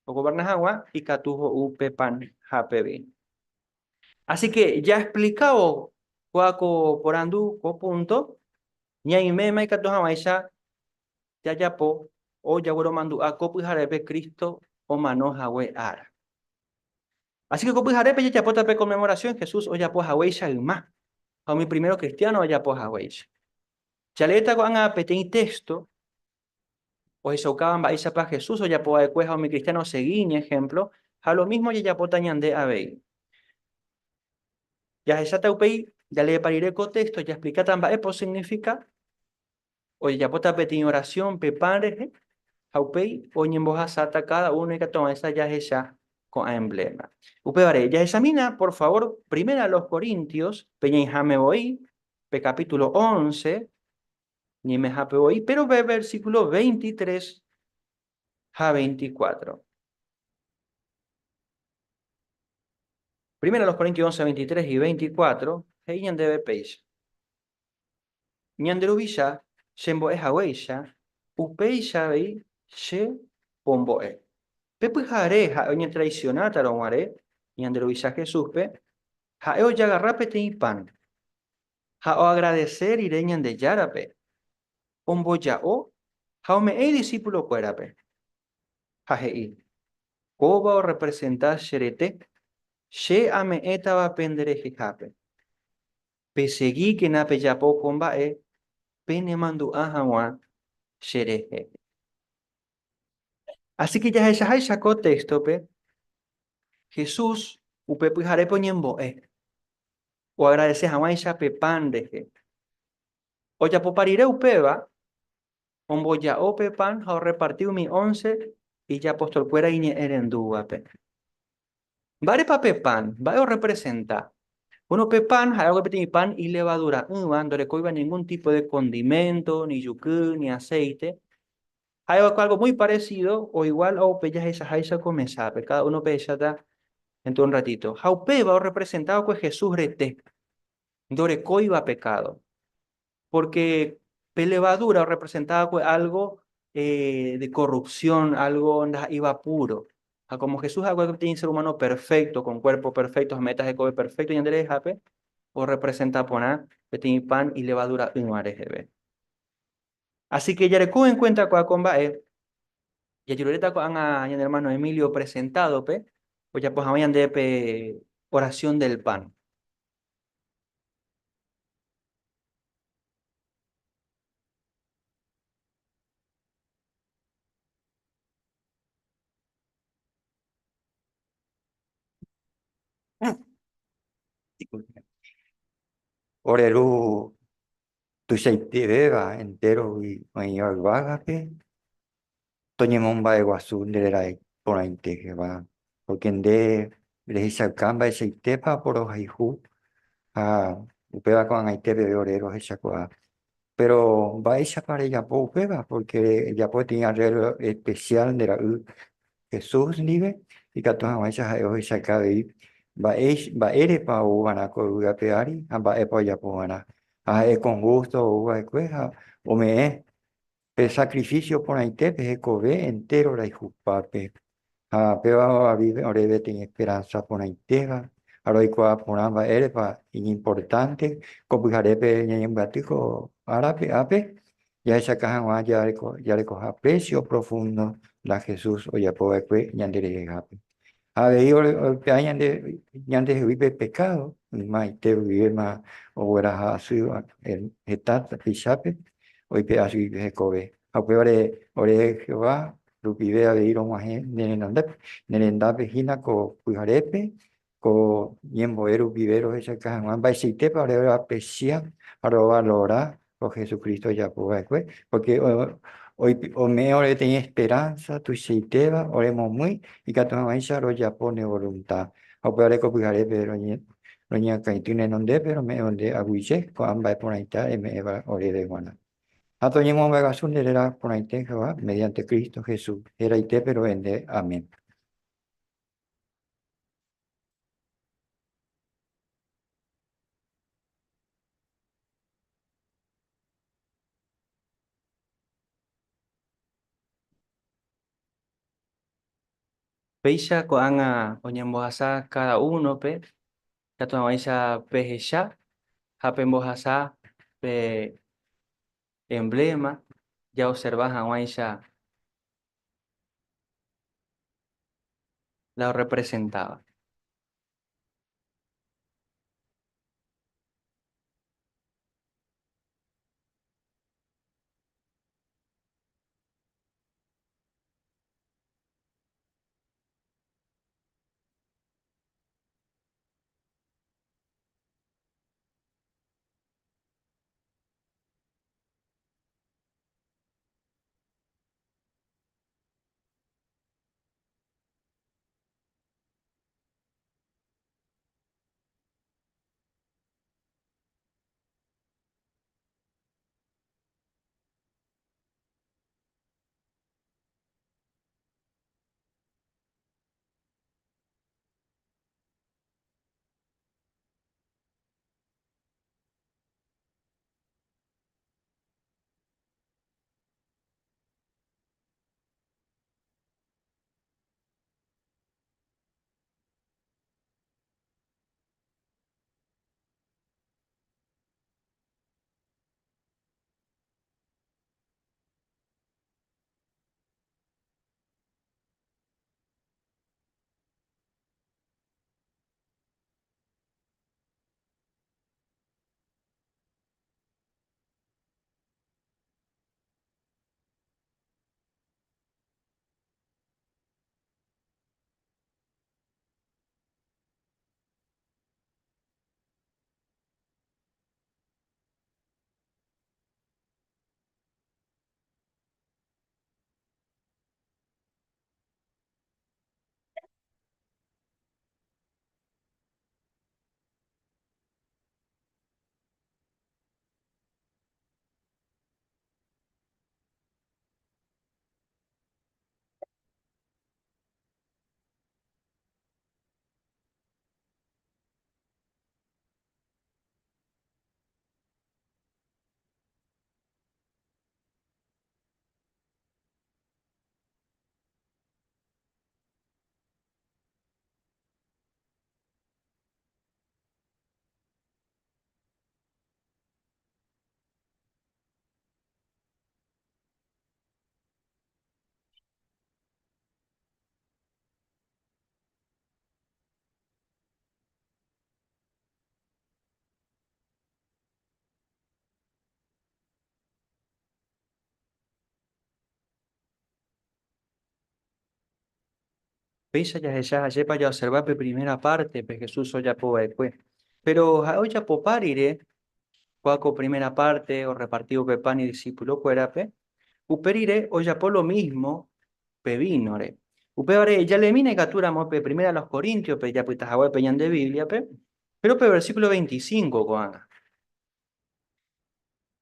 o gobernas agua y catujo upe pan hape vino. Así que ya explicado cuaco por andu co punto, ni hay mema y catuja maisha ya yapo o ya bueno mandu a copu jarepe Cristo o manoja we ara. Así que copu jarepe ya yapota pe conmemoración Jesús o ya po haweisha y más. A mi primero cristiano o ya po haweisha. Chaleta con a pequeño texto, o eso caban va para Jesús, o ya puede cueja o mi cristiano seguí, ejemplo, a lo mismo ya potañan de abey. Ya esa taupei, ya le pariré con texto, ya explica tamba epo significa, o ya pota pequeña oración, pepare, haupei, o en voz sata cada uno y que toma esa ya esa con emblema. Upevare, ya examina, por favor, primero a los Corintios, peña jame voy, pe capítulo 11, ni me jape hoy, pero ve versículo 23 a 24. Primero los Corintios 11, 23 y 24, heiñan debe peixa. Ñanderubilla, shembo es haweisha, upeixa vei, she pombo e. Pepe jare, ja oña traicionata lo mare, ñanderubilla Jesús pe, ja eo ya agarrapete y pan. Ja o agradecer y reñan de yarape. Pombo ya o, ja o me e discípulo cuerape. Ja hei. Coba o representar xerete, she ame etaba pendereje jape. Pesegui que nape yapo comba e, pene mandu ahawan sherehe. Así que ya esa hay sacó texto pe Jesús upe pujare poñembo o agradeces a Maisha Pepan de que. O ya poparire upeba, ombo ya o Pepan, ha repartido mi 11 y ya apóstol fuera y erendúa pe. Vare pa Pepan, va o representa. Uno pepan, hay algo de pan y levadura. No le coiba ningún tipo de condimento, ni yucu, ni aceite. Hay algo muy parecido o igual o pellas esa jaisa come sabe. Cada uno pella en todo un ratito. Jaupe va representado con Jesús rete. Dore coiba pecado. Porque levadura representaba con algo de corrupción, algo iba puro. Como Jesús algo que tiene ser humano perfecto, con cuerpo perfecto, metas de cobre perfecto y Andrés Jape, o representa poner que tiene pan y levadura en areje. Así que ya le en cuenta con comba y ayureta con a el hermano Emilio presentado pe, pues ya pues habían de pe oración del pan. Orelu tu seite beba entero y mayor vágape, toñemomba de guazú de la por ahí que va, porque en de le hice camba ese tepa por ojaihu, a upeba con aite de orero esa cosa. Pero va esa para ella po upeba, porque ya pues tiene arreglo especial de la Jesús nive y que todas esas ayo esa cabe va ere pa ugana ko uga peari, va epa ya po gana. Con gusto uga cueja o me el sacrificio por ahí te ve entero la hijupape. Peba vive orebe tiene esperanza por ahí tega. Aroikwa por amba erepa importante. Copujarepe ñembatico árabe ape. Ya esa caja ya le coja precio profundo la Jesús o ya puede que ñandere jape. A ver, que hayan de vivir pecado, más te vive más o era así, el etat pisape, hoy pe así de cobe. A peor Jehová, lo pide a ir más nenenda vejina co pujarepe, co miembo eru vivero esa caja más baisite para apreciar, para valorar, por Jesucristo ya puede, porque hoy o me ore tenía esperanza, tu seiteba, oremos muy y que tu mamá lo ya pone voluntad. O puede copiar pero no ni acá tiene donde pero me donde aguije con ambas por ahí está y me va ore de guana. A tu ñemo me gasun de la por ahí te Jehová mediante Cristo Jesús. Era ite pero vende. Amén. Peisha koanga oñembohasa cada uno pe, ya tu maisha pejesha, jape mbojasa pe emblema, ya observas a maisha la representaba. Pensa ya ayer para observar pe primera parte, pe Jesús oya po después. Pero oya po parire, cuaco primera parte, o repartido pe pan y discípulo cuerape, uperire oya po lo mismo, pe vinore. Upeore, ya le mine capturamos pe primera a los Corintios, pe ya pues tajagüe peñan de Biblia, pe. Pero pe versículo 25, coana.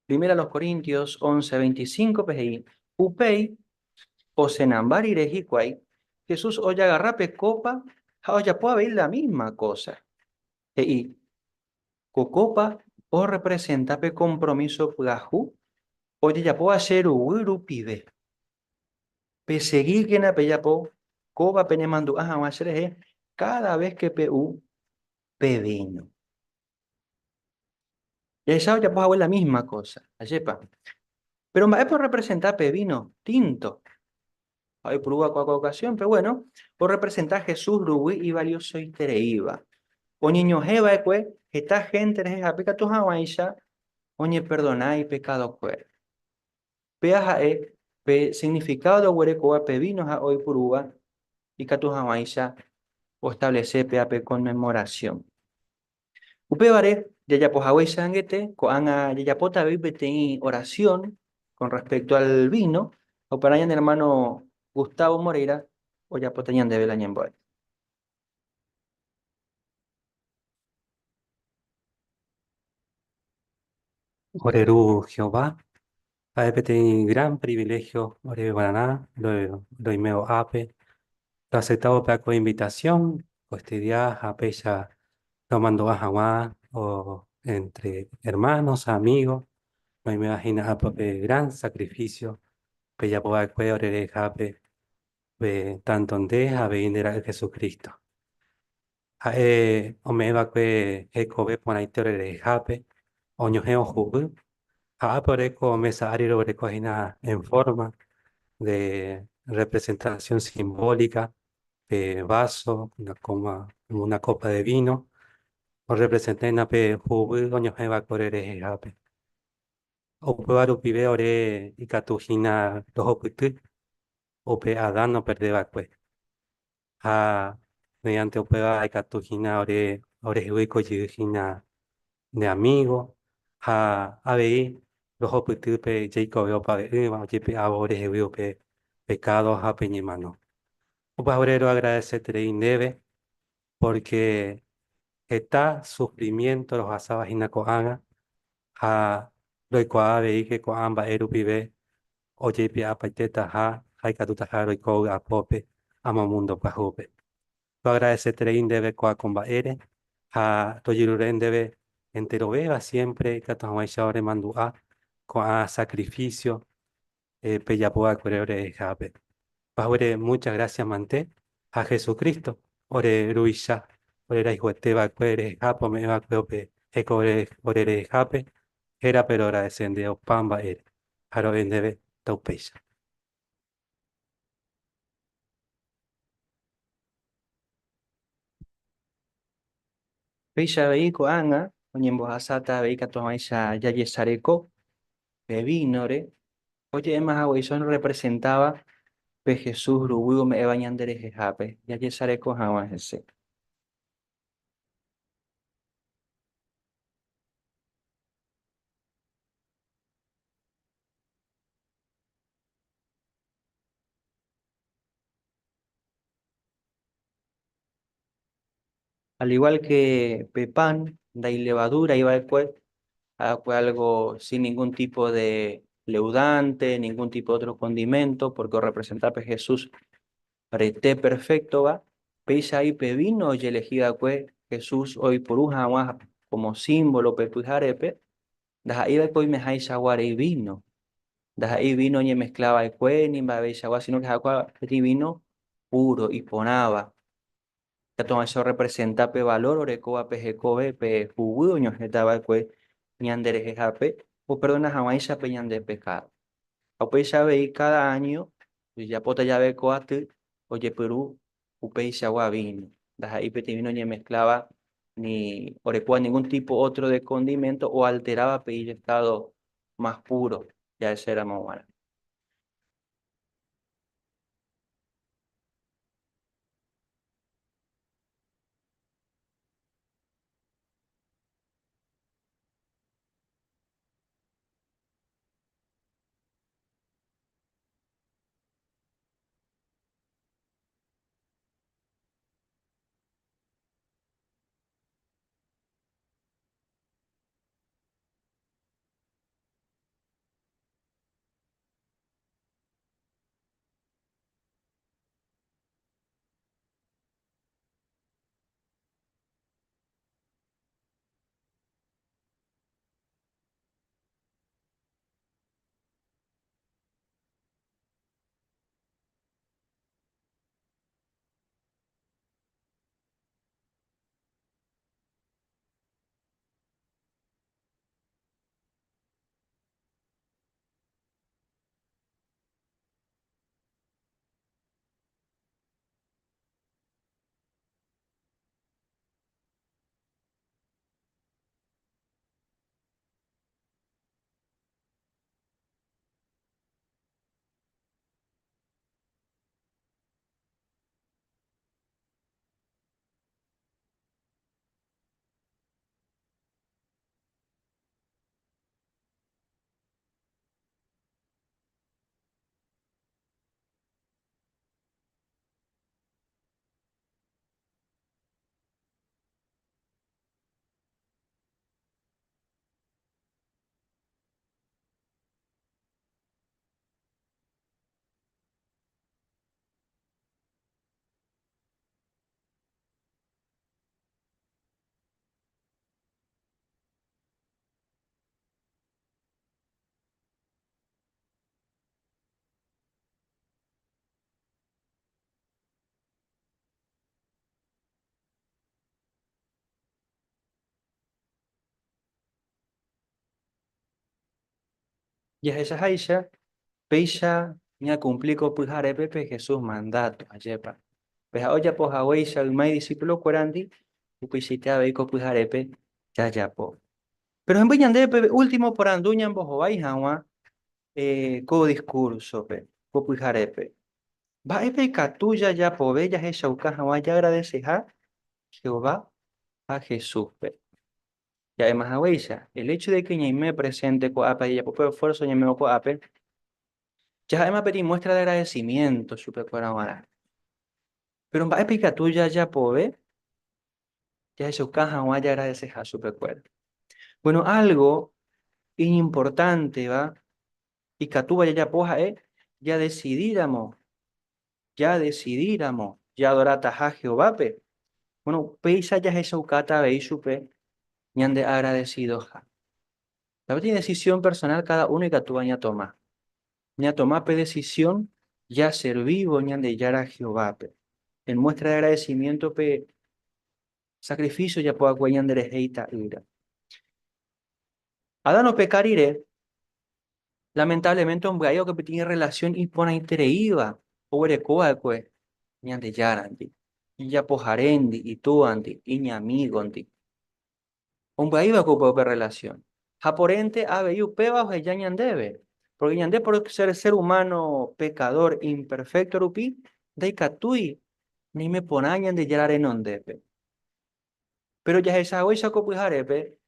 Primera a los Corintios 11, 25, pe ahí. Upei, o senambar irejicuay, Jesús oya agarrape copa, oya puede ver la misma cosa. Y cocopa o representa pe compromiso gajú, oye ya puedo hacer uiru pide. Pe seguir que na pe ya po, coba pe ne mandu ajá va a hacer cada vez que pe u pe vino. Y esa ya puedo ver la misma cosa, ayepa. Pero es por representar pe vino tinto. Hay por una ocasión, pero bueno, por representar Jesús rubí y valioso y tereiva. O niño jeva ekwe, esta gente es apica tu hawaisha, oñe perdona y pecado kwe. Peaja pe significado de huerecoa pe vino a hoy purúa y que tu hawaisha o establece pe pe conmemoración. Upe vare, ya ya po hawaisha angete, ko anga ya ya pota bebete oración con respecto al vino, o para el hermano Gustavo Moreira, o ya potañan de Belañemboy. Orerú Jehová, AEPT gran privilegio, Ore Guaraná, lo imeo ape, lo aceptado para invitación, o este día ape ya lo mando a Jaguá, o entre hermanos, amigos, no me imagino ape gran sacrificio, pe ya pueda que orere ape, tanto de a venir a Jesucristo. O me va que ecobe por ahí te orere ape, oño geo jugu. Por mesa ariro en forma de representación simbólica, vaso, una copa de vino, o representé en ape jubu doño jeva corere ape. O puedo pibe ore y catujina los oputu, o pe adán no perdeba pues. A mediante opeba y catujina ore huico yujina de amigo, a ver los oputupe Jacob opa jipe abore hewiope pecados a peñimano. Upa obrero agradecerte indebe porque está sufrimiento los asabas inacoaga a lo coabe y que coamba erupibe o jipe apaiteta ha haikatuta jaro y koga apope amamundo pajupe. Lo agradecerte indebe coa comba ere a toyirurendebe entero beba siempre catahuayshore mandua con sacrificio peyapoa cureore jape. Paure muchas gracias mante a Jesucristo ore ruisha ore raihueteba cuere japo me va cueope ecore ore jape era pero agradecende o pamba ere jaro endebe taupeisha. Peisha veiko anga, oñembo hasata veika tomaisha ya yesareko, bevinore. Oye, más aguizón representaba pe Jesús rubigo me bañandere jejape, ya yesareko jamás ese. Al igual que Pepán, da y levadura iba después, fue algo sin ningún tipo de leudante, ningún tipo de otro condimento, porque representaba a Jesús prete perfecto va, peisa ahí pevino y elegida fue Jesús hoy por un jamás como símbolo pepujarepe, das ahí después me hay shaguare y vino, das ahí vino y mezclaba el cue ni va a sino que agua vino puro y ponaba. Que todo eso representa pe valor orecoa pe jecobe pe jugudo ño estaba pues ñandere jejape o perdona jamás pe ñande pecado. O pues ya veí cada año y ya pota ya ve coate oye Perú upe ya vino. Das ahí pe vino ni mezclaba ni orecoa ningún tipo otro de condimento o alteraba pe el estado más puro. Ya ese era más bueno. Ya esa Aisha, peisha, ña cumplico pujare pepe Jesús mandato, ayepa. Peja olla poja weisha, umay discípulo cuarandi, upishite a veiko pujarepe, ya ya po. Pero en Viñandepe, último por anduña en Bojobay, Hanwa, co discurso, pe, co pujarepe. Va epe catuya ya po, bella esa uca, Hanwa, ya agradece a Jehová, a Jesús, pe. Y además, a weisha, el hecho de que me presente co ape, ya po, esfuerzo, ña me co ape, ya además pedí muestra de agradecimiento, supe por ahora. Pero va epe catuya ya po, ve, ya esa uca, Hanwa, ya agradece a supe cuerpo. Bueno, algo importante, ¿va? Y Catuba ya poja, ya decidíramos, ya adorata a Jehová, pe. Bueno, peisa ya esa ucata ve supe, ñande agradecido ja. La tiene decisión personal cada uno y Catuba ya toma. Ya toma pe decisión, ya servivo, ñande ya a Jehová, pe. En muestra de agradecimiento, pe, sacrificio ya poa cuellan de heita ira. Adano pecar iré. Lamentablemente, un gallo que tiene relación impona intereiva, o erecoa, pues, ñande yarandi, y ya pojarendi, y tuandi, y ña amigondi. Un gallo que relación. Japorente, ave, y upeba, o ya ñandebe. Porque ñande por ser humano, pecador, imperfecto, rupi, de catui, ni me ponañan de yarare nondepe. Pero ya esa hoy saco pujarepe,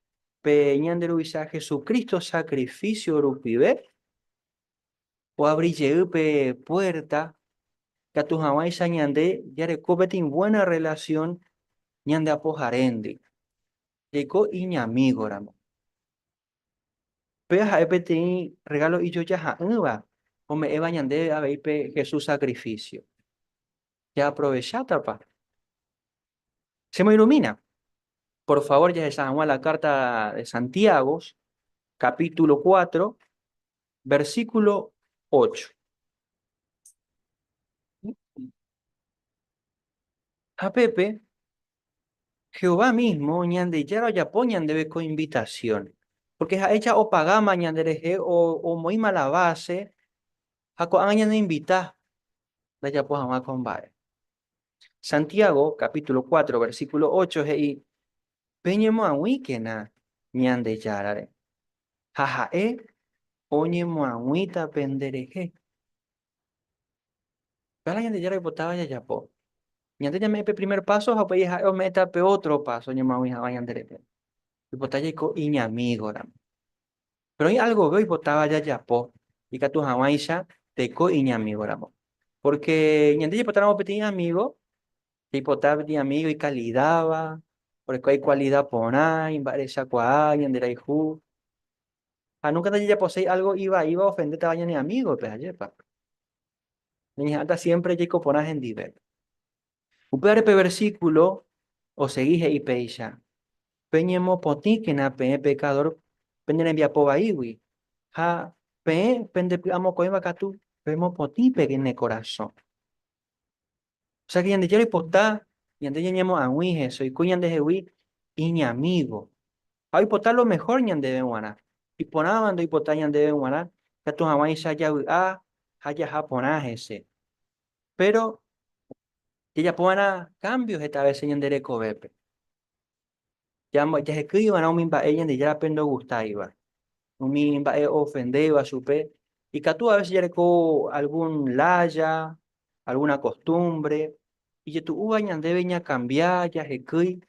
pe ñande ruisa Jesucristo sacrificio rupibe, o abrir puerta, que a tu jamás ñande, ya recobetin buena relación, ñande apojarendi. Llegó y ña amigo, ramo. Pero a epeti regalo y yo ya va. O me eva ñande a veipe Jesús sacrificio. Ya aprovechata, pa. Se me ilumina. Por favor, ya esa la carta de Santiago, capítulo 4, versículo 8. A Pepe, Jehová mismo, ñande ya ya poñan debe con invitación. Porque ha hecha o pagama ñandereje o muy mala base, a co añan invitar, la ya pues a con bae. Santiago, capítulo 4, versículo 8, y peñemo a wikena ñande yarare. Jaja oñemo a wita pendereje. Para ñande yarare botaba ya ya po. Ñande ya me pe primer paso, a pues o meta pe otro paso, ñemo a wija ñandereje. Y botalla y ña amigo, ram. Pero hay algo veo y botaba ya ya po. Y que tu jamaisha te co y ña amigo, ramo. Porque ñande ya botaba petit amigo, y botaba petit amigo y calidad va. Porque hay cualidad por ahí, esa cual, ñande ju. A nunca te ya posee algo iba a ofender a ni amigo, pues ayer, pa. Ni hasta siempre llego ponas en diver. Un versículo, o seguije y peisha. Peñemo poti que na pe pecador, peñen envia poba iwi. Ha, pende amo coima catu, pemo poti pegue en el corazón. O sea que yande quiero hipotar, yande ñemo a wi eso, y cuyan de jewi, y ni amigo. A hipotar lo mejor ñande de guana. Y ponaban do hipotar ñande de guana, que tu jamás ya haya japonés. Pero, ella pone cambios esta vez en de recovepe. Ya se escriban a un mimba ella de ya pendo gusta iba. Un mimba ofendido a su pe. Y que tú a veces ya reco algún laya, alguna costumbre. Y que tu uñan debe ya cambiar, ya se escribe.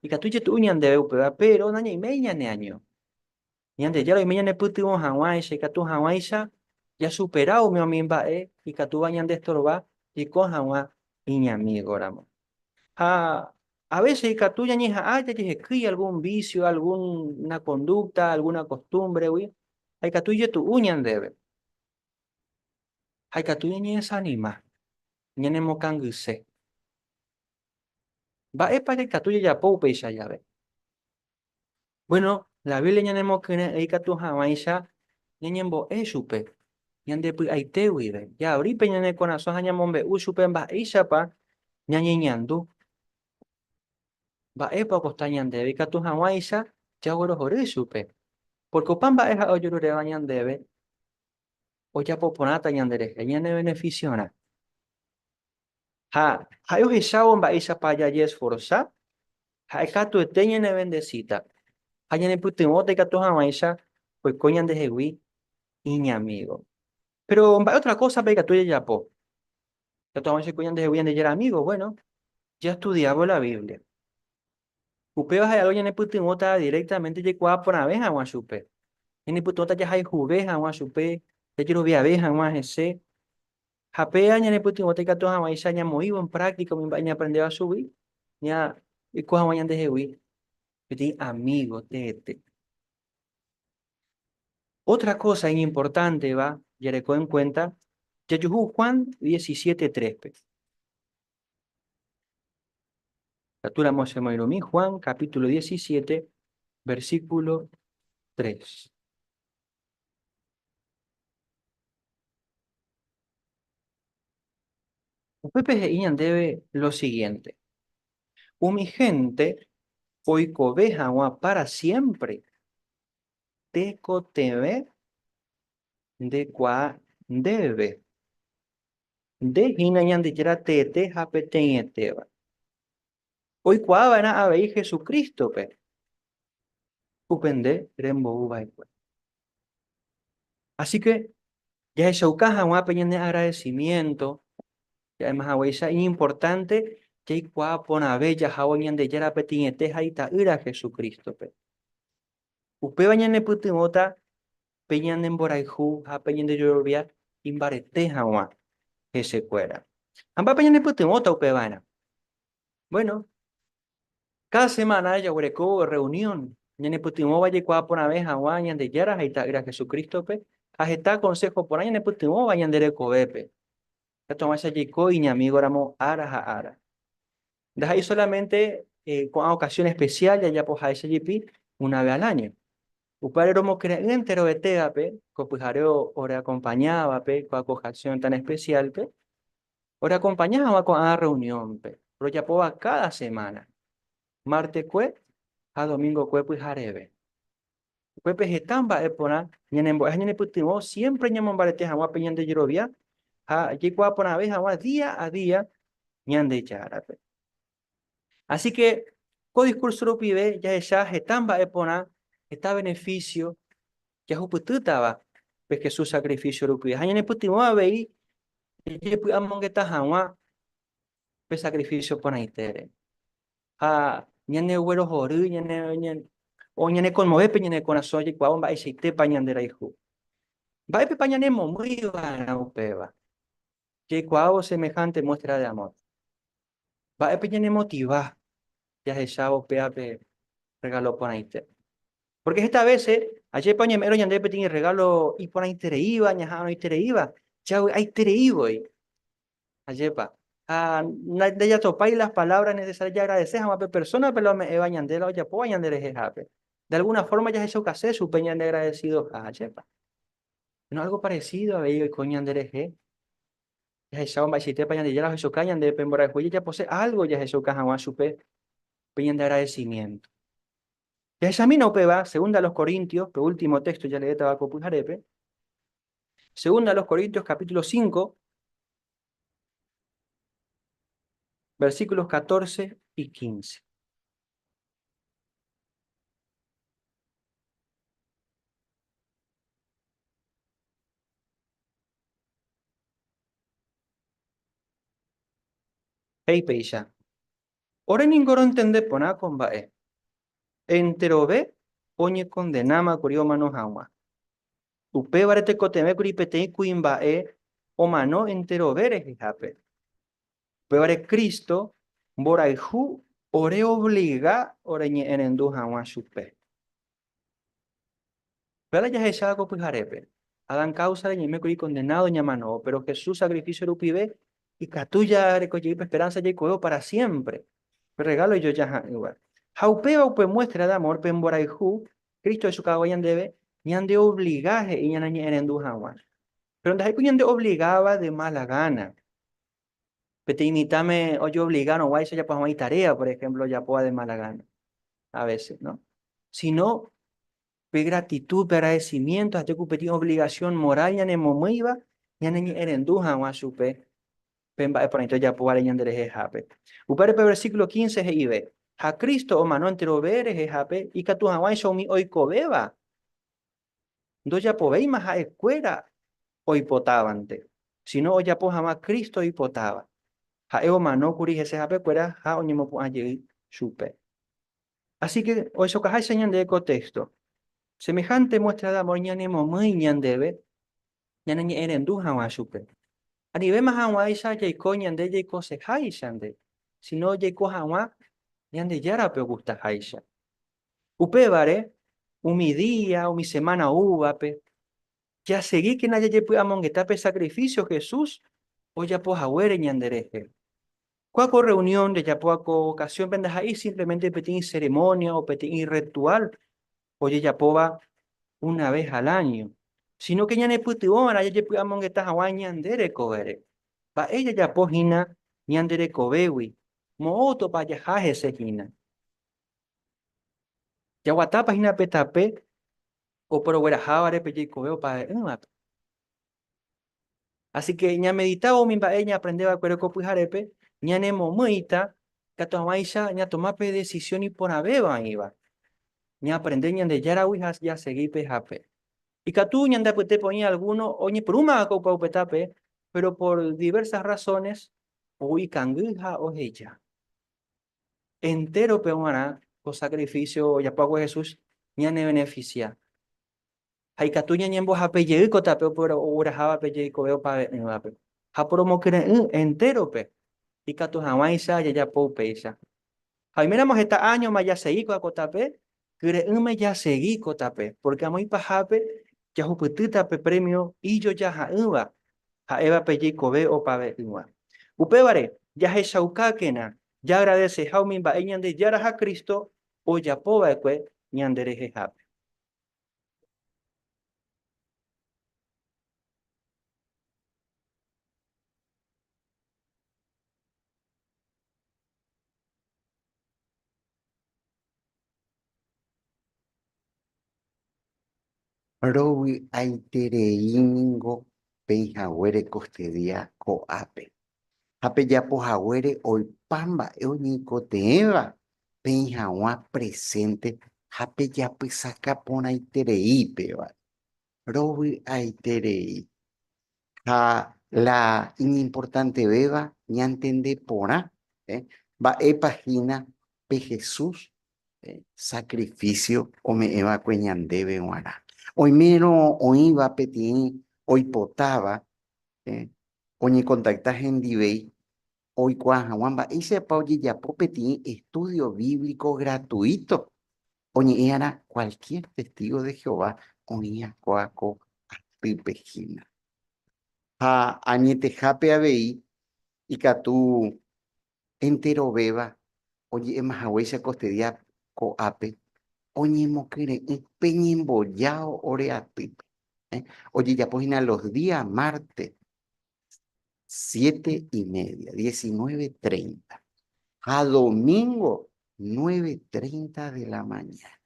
Y que tú ya tu uñan debe pero no hay meña ni año. Y antes ya lo meña ne puti un Hawái, que tu Hawái ya superado mi mimba y que tú bañan de estorba y con Hawái y mi amigo, ramo. A veces catuya ñeja, ya que algún vicio, alguna conducta, alguna costumbre, güey. Hay catuya tu uñan debe. Hay catuya ñe esa anima. Ñene mocanguse. Va es para que catuya ya poupe ya llave. Bueno, la Biblia ñene mocane, hay catu jamaisha, ñene mbo supe. Ñande pu aite, güey. Ya abrí peñane con aso ñamombe supe en ba pa, ñañe ñandu. Va epa costañan de Vika tu Hawaiisa, ya oro supe. Porque pamba es a oyurure bañandebe, o ya poponata ñandereje, ñane beneficiona. Ha yo hesabon ba isa pa ya yes forza, ha ekato eteñene bendecita. Ha ñane putimote kato hamaisa, pues coñan de jewi, iña amigo. Pero va otra cosa, pega tú ya po. Ya tomamos ese coñan de jewi de ya amigo, bueno, ya estudiaba la Biblia. Upe vas a algo ñane putimota directamente llegó a por abeja, a supe. Ñane putimota ya hay juveja, a supe. Ya quiero ver abeja, a ese. Japea ñane putimota kato hamaisa, ña moivo en práctica, mi baña aprendió a subir. Ya, y coja mañana de jewi. Petit amigo, tete. Otra cosa importante, va, ya le en cuenta, Yayuhu Juan 17:3. Captura Mosemoiromí, Juan, capítulo 17, versículo 3. Pepe Iñan debe lo siguiente. Mi gente, hoy cobeja para siempre. Teco teve de qua debe. De hinañan de yera tete japeteñeteva. Hoy kwa van a ver Jesucristo, pe. Upende rembo ubaikwe. Así que ya es caja una peña de agradecimiento. Y además es importante que hay cua pona bella jaboñan de yera petiñete jaita ira Jesucristo, pe. Upe bañan ne putimota peñan en boraihu ja peñan de llorovia imbarete jawa ese cuera. Amba peñan ne putimota upe vana. Bueno, cada semana ya hueco reunión. Ñane putimo vaya cua pona vez jawañan de yera jaita ira Jesucristo, pe. Ajeta consejo por ahí ne putimo vayan de recobepe. Esto más allí y mi amigo éramos ara a ara. De ahí solamente con ocasión especial ya pues a ese GP una vez al año. Upare romo creyente ro betea pe, copujareo ora acompañaba pe, con ocasión tan especial pe, ora acompañaba con a reunión pe, pero ya poa cada semana. Martes cue, a domingo cue pues jarebe. Cue pe jetamba epona, ñanembo es ñane putimo siempre ñamon barete jama pe ñande yirovia, ha yikua pona vez jama día a día ñande chara pe. Así que, con discurso lo pibe, ya etamba epona, está beneficio, ya jupututaba, pues que su sacrificio lo pibe. Hañane putimo a vei, ya pu among eta hawa, pues sacrificio pona itere. Ha, ñane güero joru, o ñane con movepe, ñane con asoye, cuau va ese te pañandera hijo. Va epe pañane muy va upeba. Que cuau semejante muestra de amor. Va epe ñane motiva, ya esa opea pe regalo pona itere. Porque esta vez, ayer pañe mero yande petin regalo y por ahí tereiva, ñaja no tereiva. Ya hay tereivo y ayer pa. De ya topa y las palabras necesarias ya agradecer a más persona, pero me bañan de la ya po bañan de jape. De alguna forma ya eso que hace su peña de agradecido a ayer pa. No algo parecido a ello y coñan de reje. Ya esa bomba si te pañan de ya las eso cañan de pembora de juez ya posee algo ya eso caja a su peñan de agradecimiento. Ya esa mina peba, segunda a los Corintios, que último texto ya le estaba copujarepe. Segunda a los Corintios, capítulo 5, versículos 14 y 15. Hey, peisa. Ora ningoro entende pona combae. Entero ve, oñe condenama curio mano hawa. Upe barete coteme curipete cuimbae, o mano entero vere jape. Upe bare Cristo, boraihu, ore obliga, oreñe enendu hawa supe. Pero ya es algo pujarepe. Hagan causa de ñeme curi condenado ñamano, pero Jesús sacrificio rupibe y catuya recollí esperanza y cuego para siempre. Regalo yo ya igual. Jaupeo upe muestra de amor pemboraihu, Cristo de su cagoyan debe, ñan de obligaje y ñan en endujawan. Pero donde hay cuyan de obligaba de mala gana. Pete imitame o yo obligano, guay, eso ya pues hay tarea, por ejemplo, ya puedo de mala gana. A veces, ¿no? Si no, pe gratitud, pe agradecimiento, hasta que peti obligación moral, ya ne momiva, ya ne erenduja wa supe, pemba por entonces ya puare ya ndere jape. Upare pe versículo 15 he ibe. Ha Cristo o mano entero vere he jape, y que tu hawai so mi oiko beba. Do ya povei más a escuela o hipotavante. Si no, o ya po jamás Cristo hipotaba. Ha eo mano kuri ese jape cuera, ha oñemo pu allí supe. Así que, o eso que hay señal de contexto. Semejante muestra de amor ñanemo muy ñandebe, ñanani erenduja wa supe. A nivel más agua isa yeiko ñande yeiko se haishande. Si no yeiko hawa, ñande yara pe gusta haisha. Upe vare, umi día, umi semana uvape. Ya seguí que nadie ye pueda monguetape sacrificio Jesús, o ya po hawere ñandereje. Cuaco reunión de ya poco ocasión vendas ahí simplemente petin ceremonia o petin ritual, oye ya va una vez al año. Sino que ya ne puti ora ya pueda mongueta hawa ñandere covere. Pa ella ya po hina ñandere covewi. Mo oto pa ya jaje se hina. Ya guatapa hina petape o por huera javare pe coveo pa Así que ña meditaba mi ba ella aprendeba cuero copujarepe, ña nemo muita, cato maisha, ña tomape decisión y por abeba iba. Ña aprende ña de yara wijas ya seguí pejape. Y catu ña anda pete ponía alguno, oñe pruma copa upetape, pero por diversas razones, uy canguija o ella. Entero peonara, con sacrificio, ya pago Jesús, ña ne beneficia. Hay catuña ñembo hape ko tape pero ura java pe ko veo pa pe. Ha promo kre entero pe. Y catu hamaisa ya po peisa. Hay miramos esta año ma ya seguí ko tape, kre me ya seguí ko tape, porque amo pa hape ya huputita pe premio y yo ya ha eva pe ko veo pa ve uva. Upevare ya he shauka kena, ya agradece haumin ba eñan de yara a Cristo o ya po va kwe ñandere he hape. Rowi aitereingo penjagüere costedia coape. Hape yapo jagüere oipamba eoñicoteeva penjagua presente hape yape sacapona itereípeva. Rowi aiterei. Ha la inimportante beba ñantende porá. Va página pe Jesús. Sacrificio o me eva cueñandebe guará. Hoy mero oiva petín, hoy potaba, oñi contacta gendibey, hoy cuaja guamba, y se pauye ya petín estudio bíblico gratuito. Oñi era cualquier testigo de Jehová, oña coaco pipejina. A añete jape abei, y catú entero beba, oye, emahahuesa costedia coape. Oñemo quiere un peñembollao oreati. Oye, ya pues los días martes, 7:30, 19:30. A domingo, 9:30 de la mañana.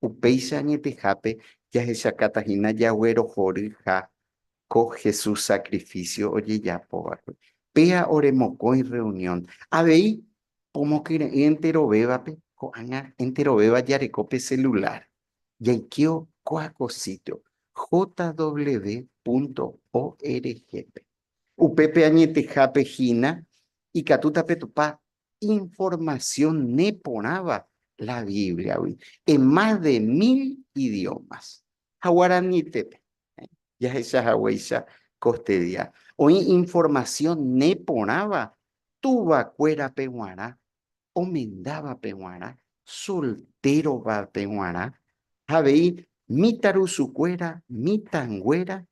Upeisa ñetejape, ya esa catajina ya güero jorija, coge su sacrificio, oye, ya pobre. Pea oremoco en reunión. A ver, como quiere entero bebape. Coanga entero beba ya recope celular. Yaikio coacosito. jw.org. Upepe añete jape jina. Y catuta petupa. Información neponaba la Biblia hoy. En más de 1000 idiomas. Jaguaranitepe. Ya esa jahueisa costedia. Hoy información neponaba. Tuba cuera peguara. Omendaba peguara, soltero va peguara, habei mitaru sucuera, mitangüera,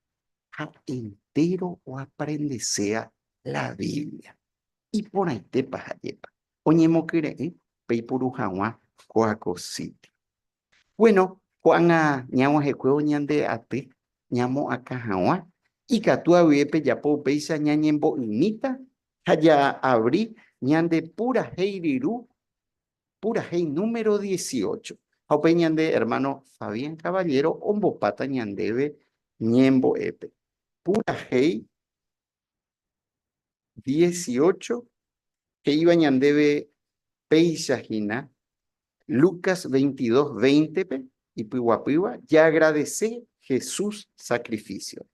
ha entero o aprende sea la Biblia. Y por ahí te paja yepa. Oñemo quiere, peipuru jawa, coacositi. Bueno, Juana, ñamo jecueo ñande ate, ñamo acá jawa, y catua viepe ya po peisa ñañembo imita, haya abrí ñande pura heiriru, pura hei número 18. Haupe ñande, hermano Fabián Caballero, ombo pata ñandeve, ñembo epe. Pura Hei 18, que iba ñandeve Peishajina, Lucas 22, 20, y piwa, ya agradecé Jesús sacrificio.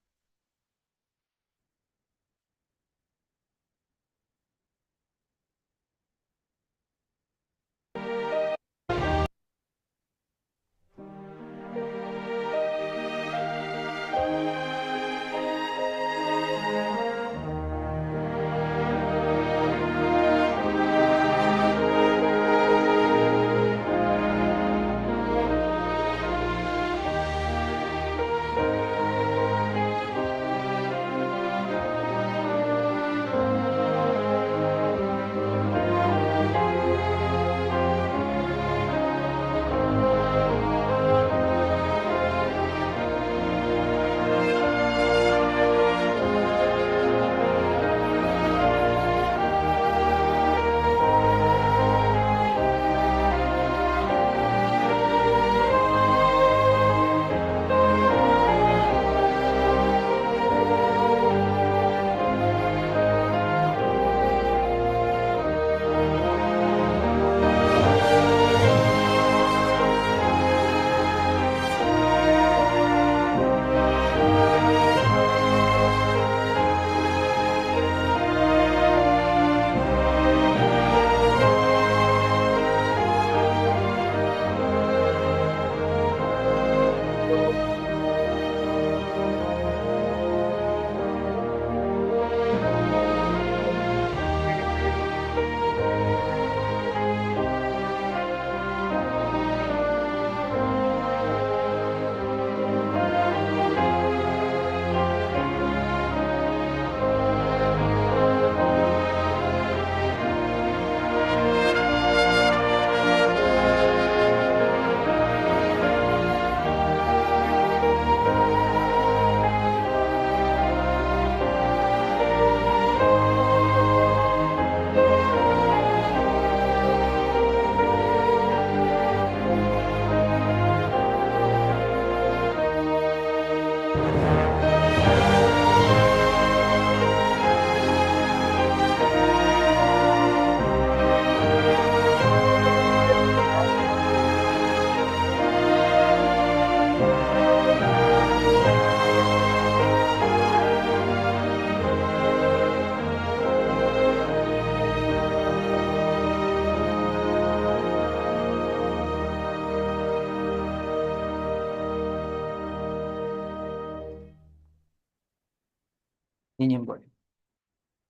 Niñemboy.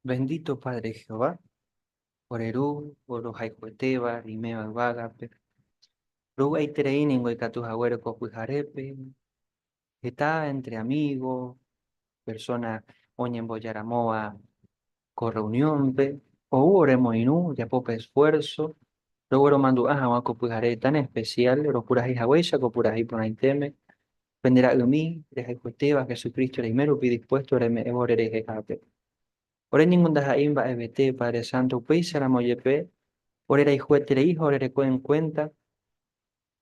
Bendito Padre Jehová, Orerú, Orojaikueteba, Rimeba Vagape, Ruga y Tereín, Huecatujahuero, Copujarepe, está entre amigos, personas, Oñemboyaramoa, correunión, o Uremoinú, ya popa esfuerzo, luego mandu aja, Copujare tan especial, los puras y Hawesha, Copuras y Ponaiteme, venderá Umi, Rejaikueteba, Jesucristo, Reimero, dispuesto, Orere, Ore ningún dajaimba EBT, Padre Santo, Peisa la moyepe, Orera y juetere hijo, Orere en cuenta,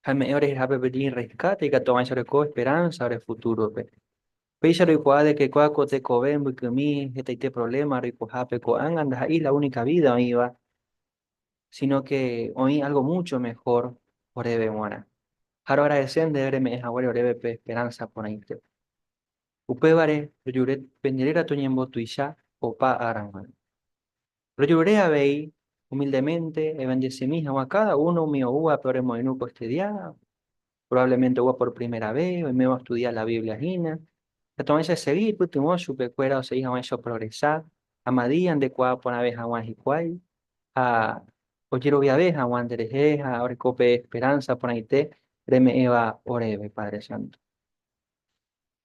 Jaime Ore Jabe Bedín rescate, y Catoma sobre esperanza, Ore futuro, pe. Peisa lo de que cuaco te coben, que mi, este problema, Rico Jape, coan, anda ahí la única vida, iba, sino que hoy algo mucho mejor, Orebe Mora. Jaro agradecen de verme es ahora Orebe pe esperanza por ahí. Upebare, Yuret, Penderera Toñembo Tuisha, Opa Aranman. Lo lloré a ver humildemente, evangelicé a cada uno mío uva, pero en nuco este día, probablemente uva por primera vez, o me voy a estudiar la Biblia Gina. Entonces seguir, pues tuvo su pecuera, o se hizo eso progresar, a Madían de cuá por una vez a Juan Jicuay, a Oyero Viaveja, a Juan Derejeja, a Orecope Esperanza, por ahí te, reme Eva Orebe, Padre Santo.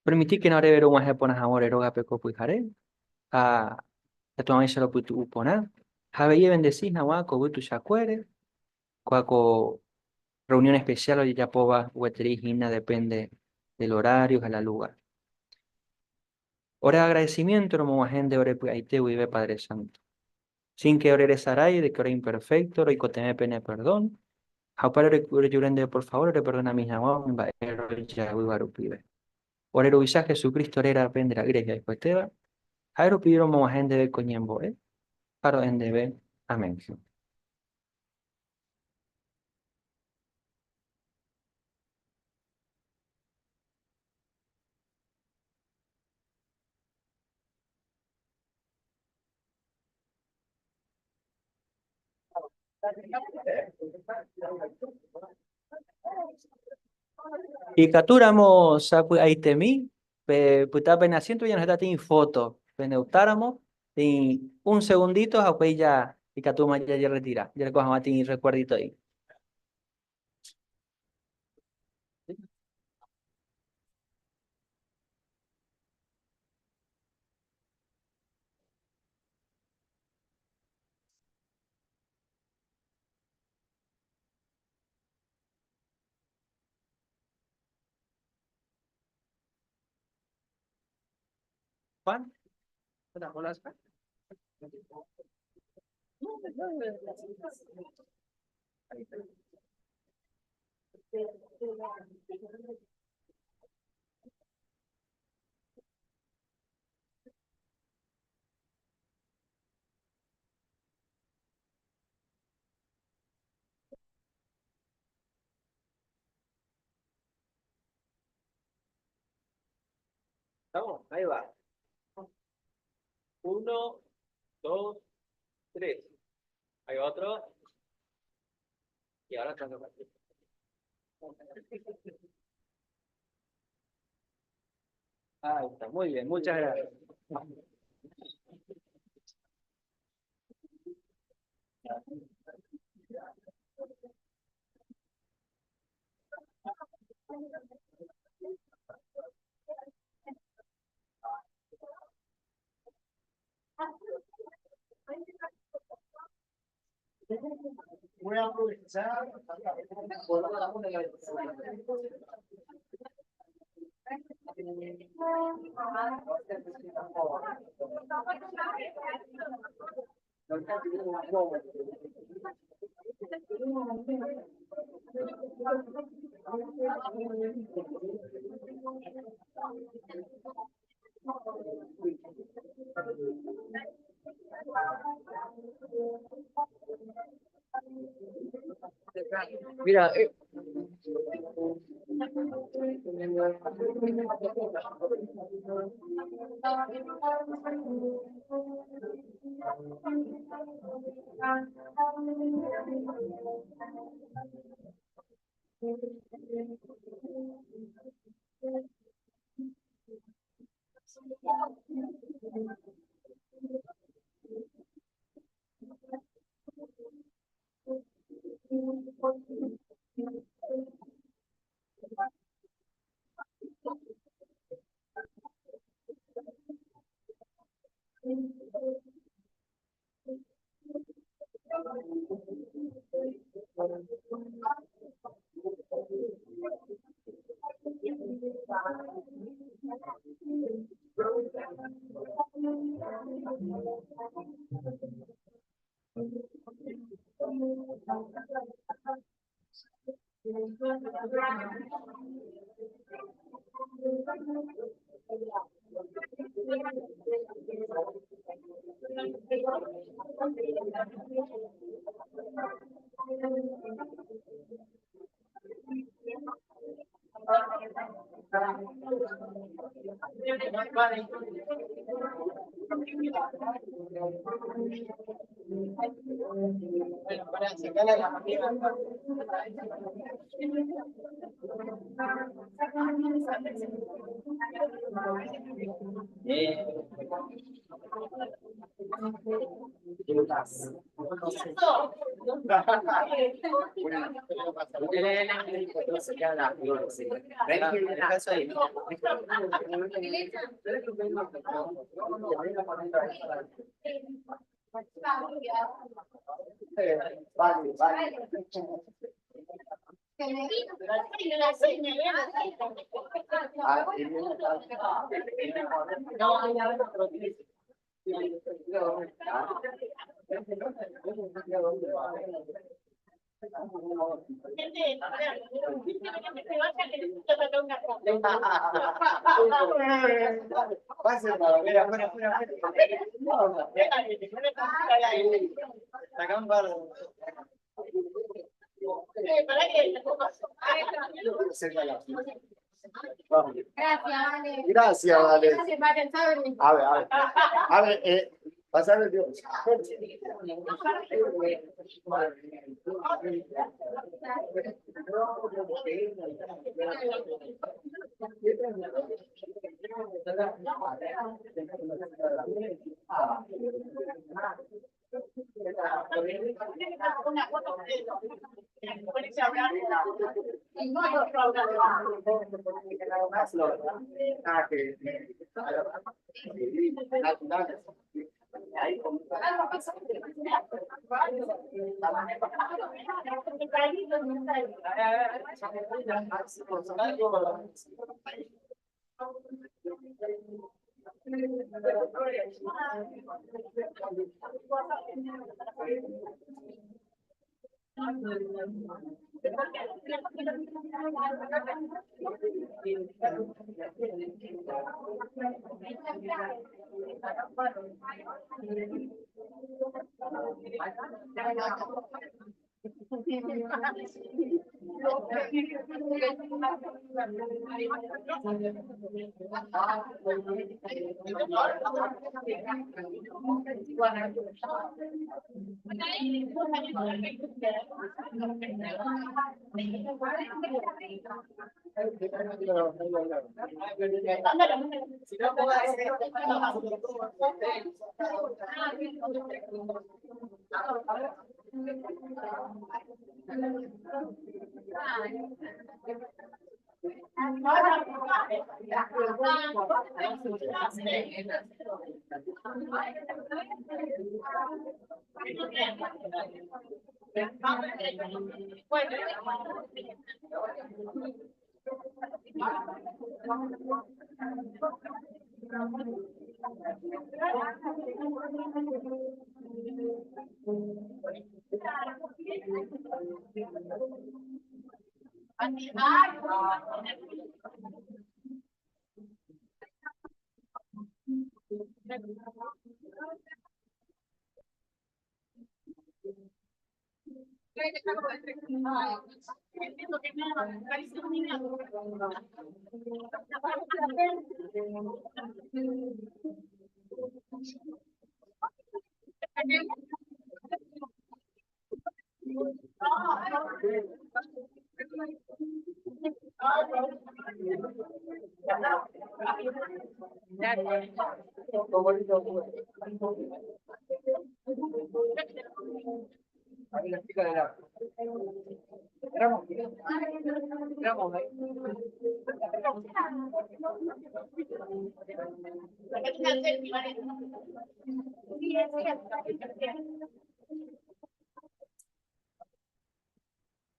Permití que no orebe un guaje por amor, eroga peco puijare, a entonces lo putu upona. Jabe bendecís na wako butu shakwere, cuaco reunión especial o ya poba hueterigina depende del horario, a la lugar. Ora de agradecimiento, no mo gente ore aite vive Padre Santo. Sin que ore saray de que ore imperfecto, ore coteme pene perdón. Haupare kure yurende, por favor, le perdona mis aguas, va ya guibaru pibe. Orero bisa Jesucristo era aprender a igreja y pues te va. Aero pidieron mo gente de coñembo, Paro en debe. Amén. Y capturamos aitemi, puta pena asiento ya nos está en foto. Peneutáramos, en un segundito, aunque ya, y catuma ya retira. Ya le cogemos a ti recuerdito ahí. Juan, ¿una bolas? Vamos, ahí va. 1, 2, 3. Hay otro. Y ahora está. Ahí está, muy bien, muchas gracias. Voy a aprovechar. Mira, para sacarle la manera. Vale, vale. Gracias, Vale. A ver, pasar el Dios.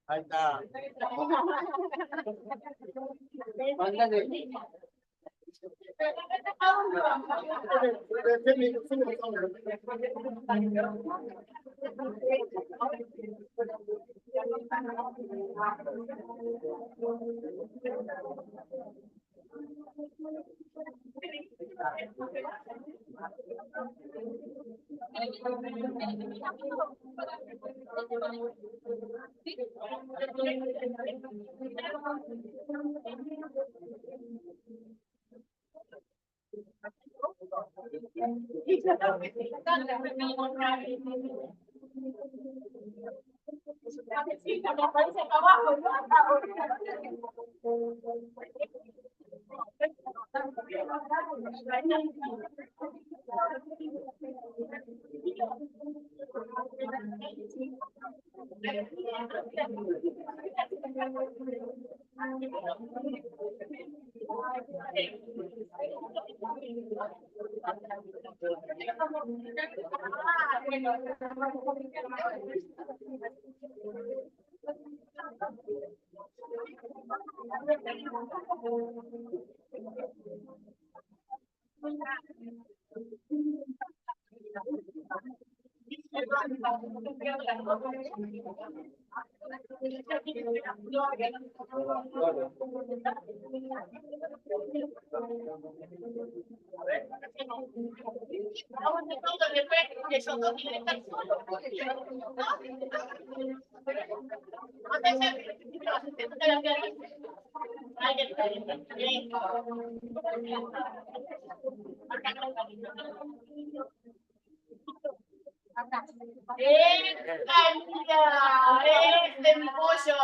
Ahí está. Mándale. ¡Este es mi pollo!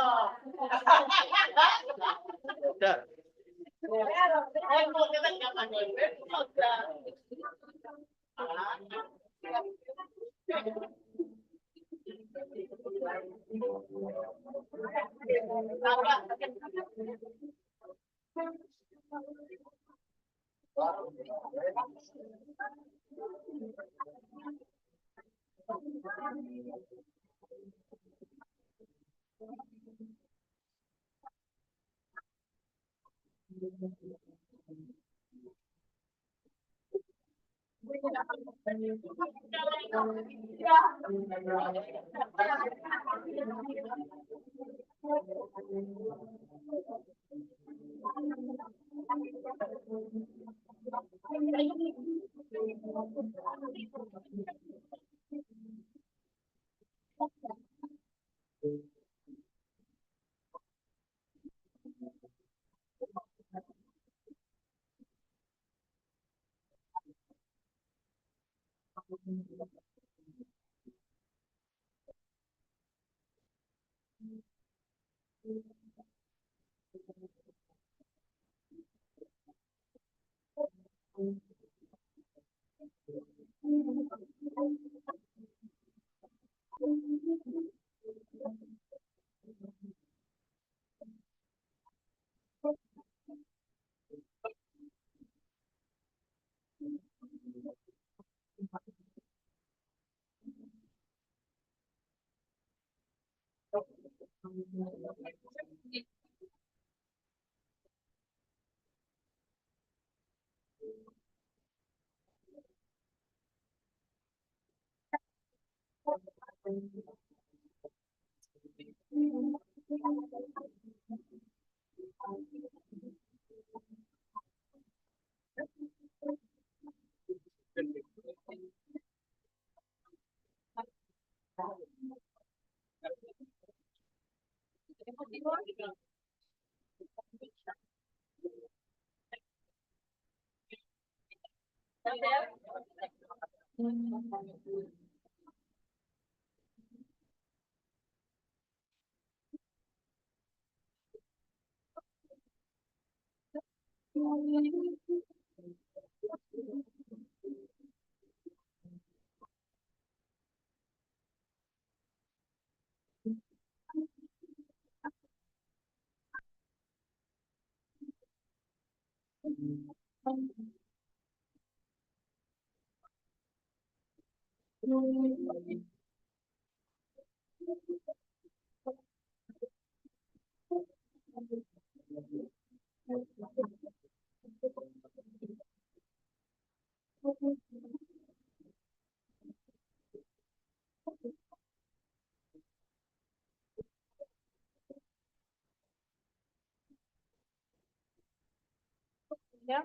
Ya.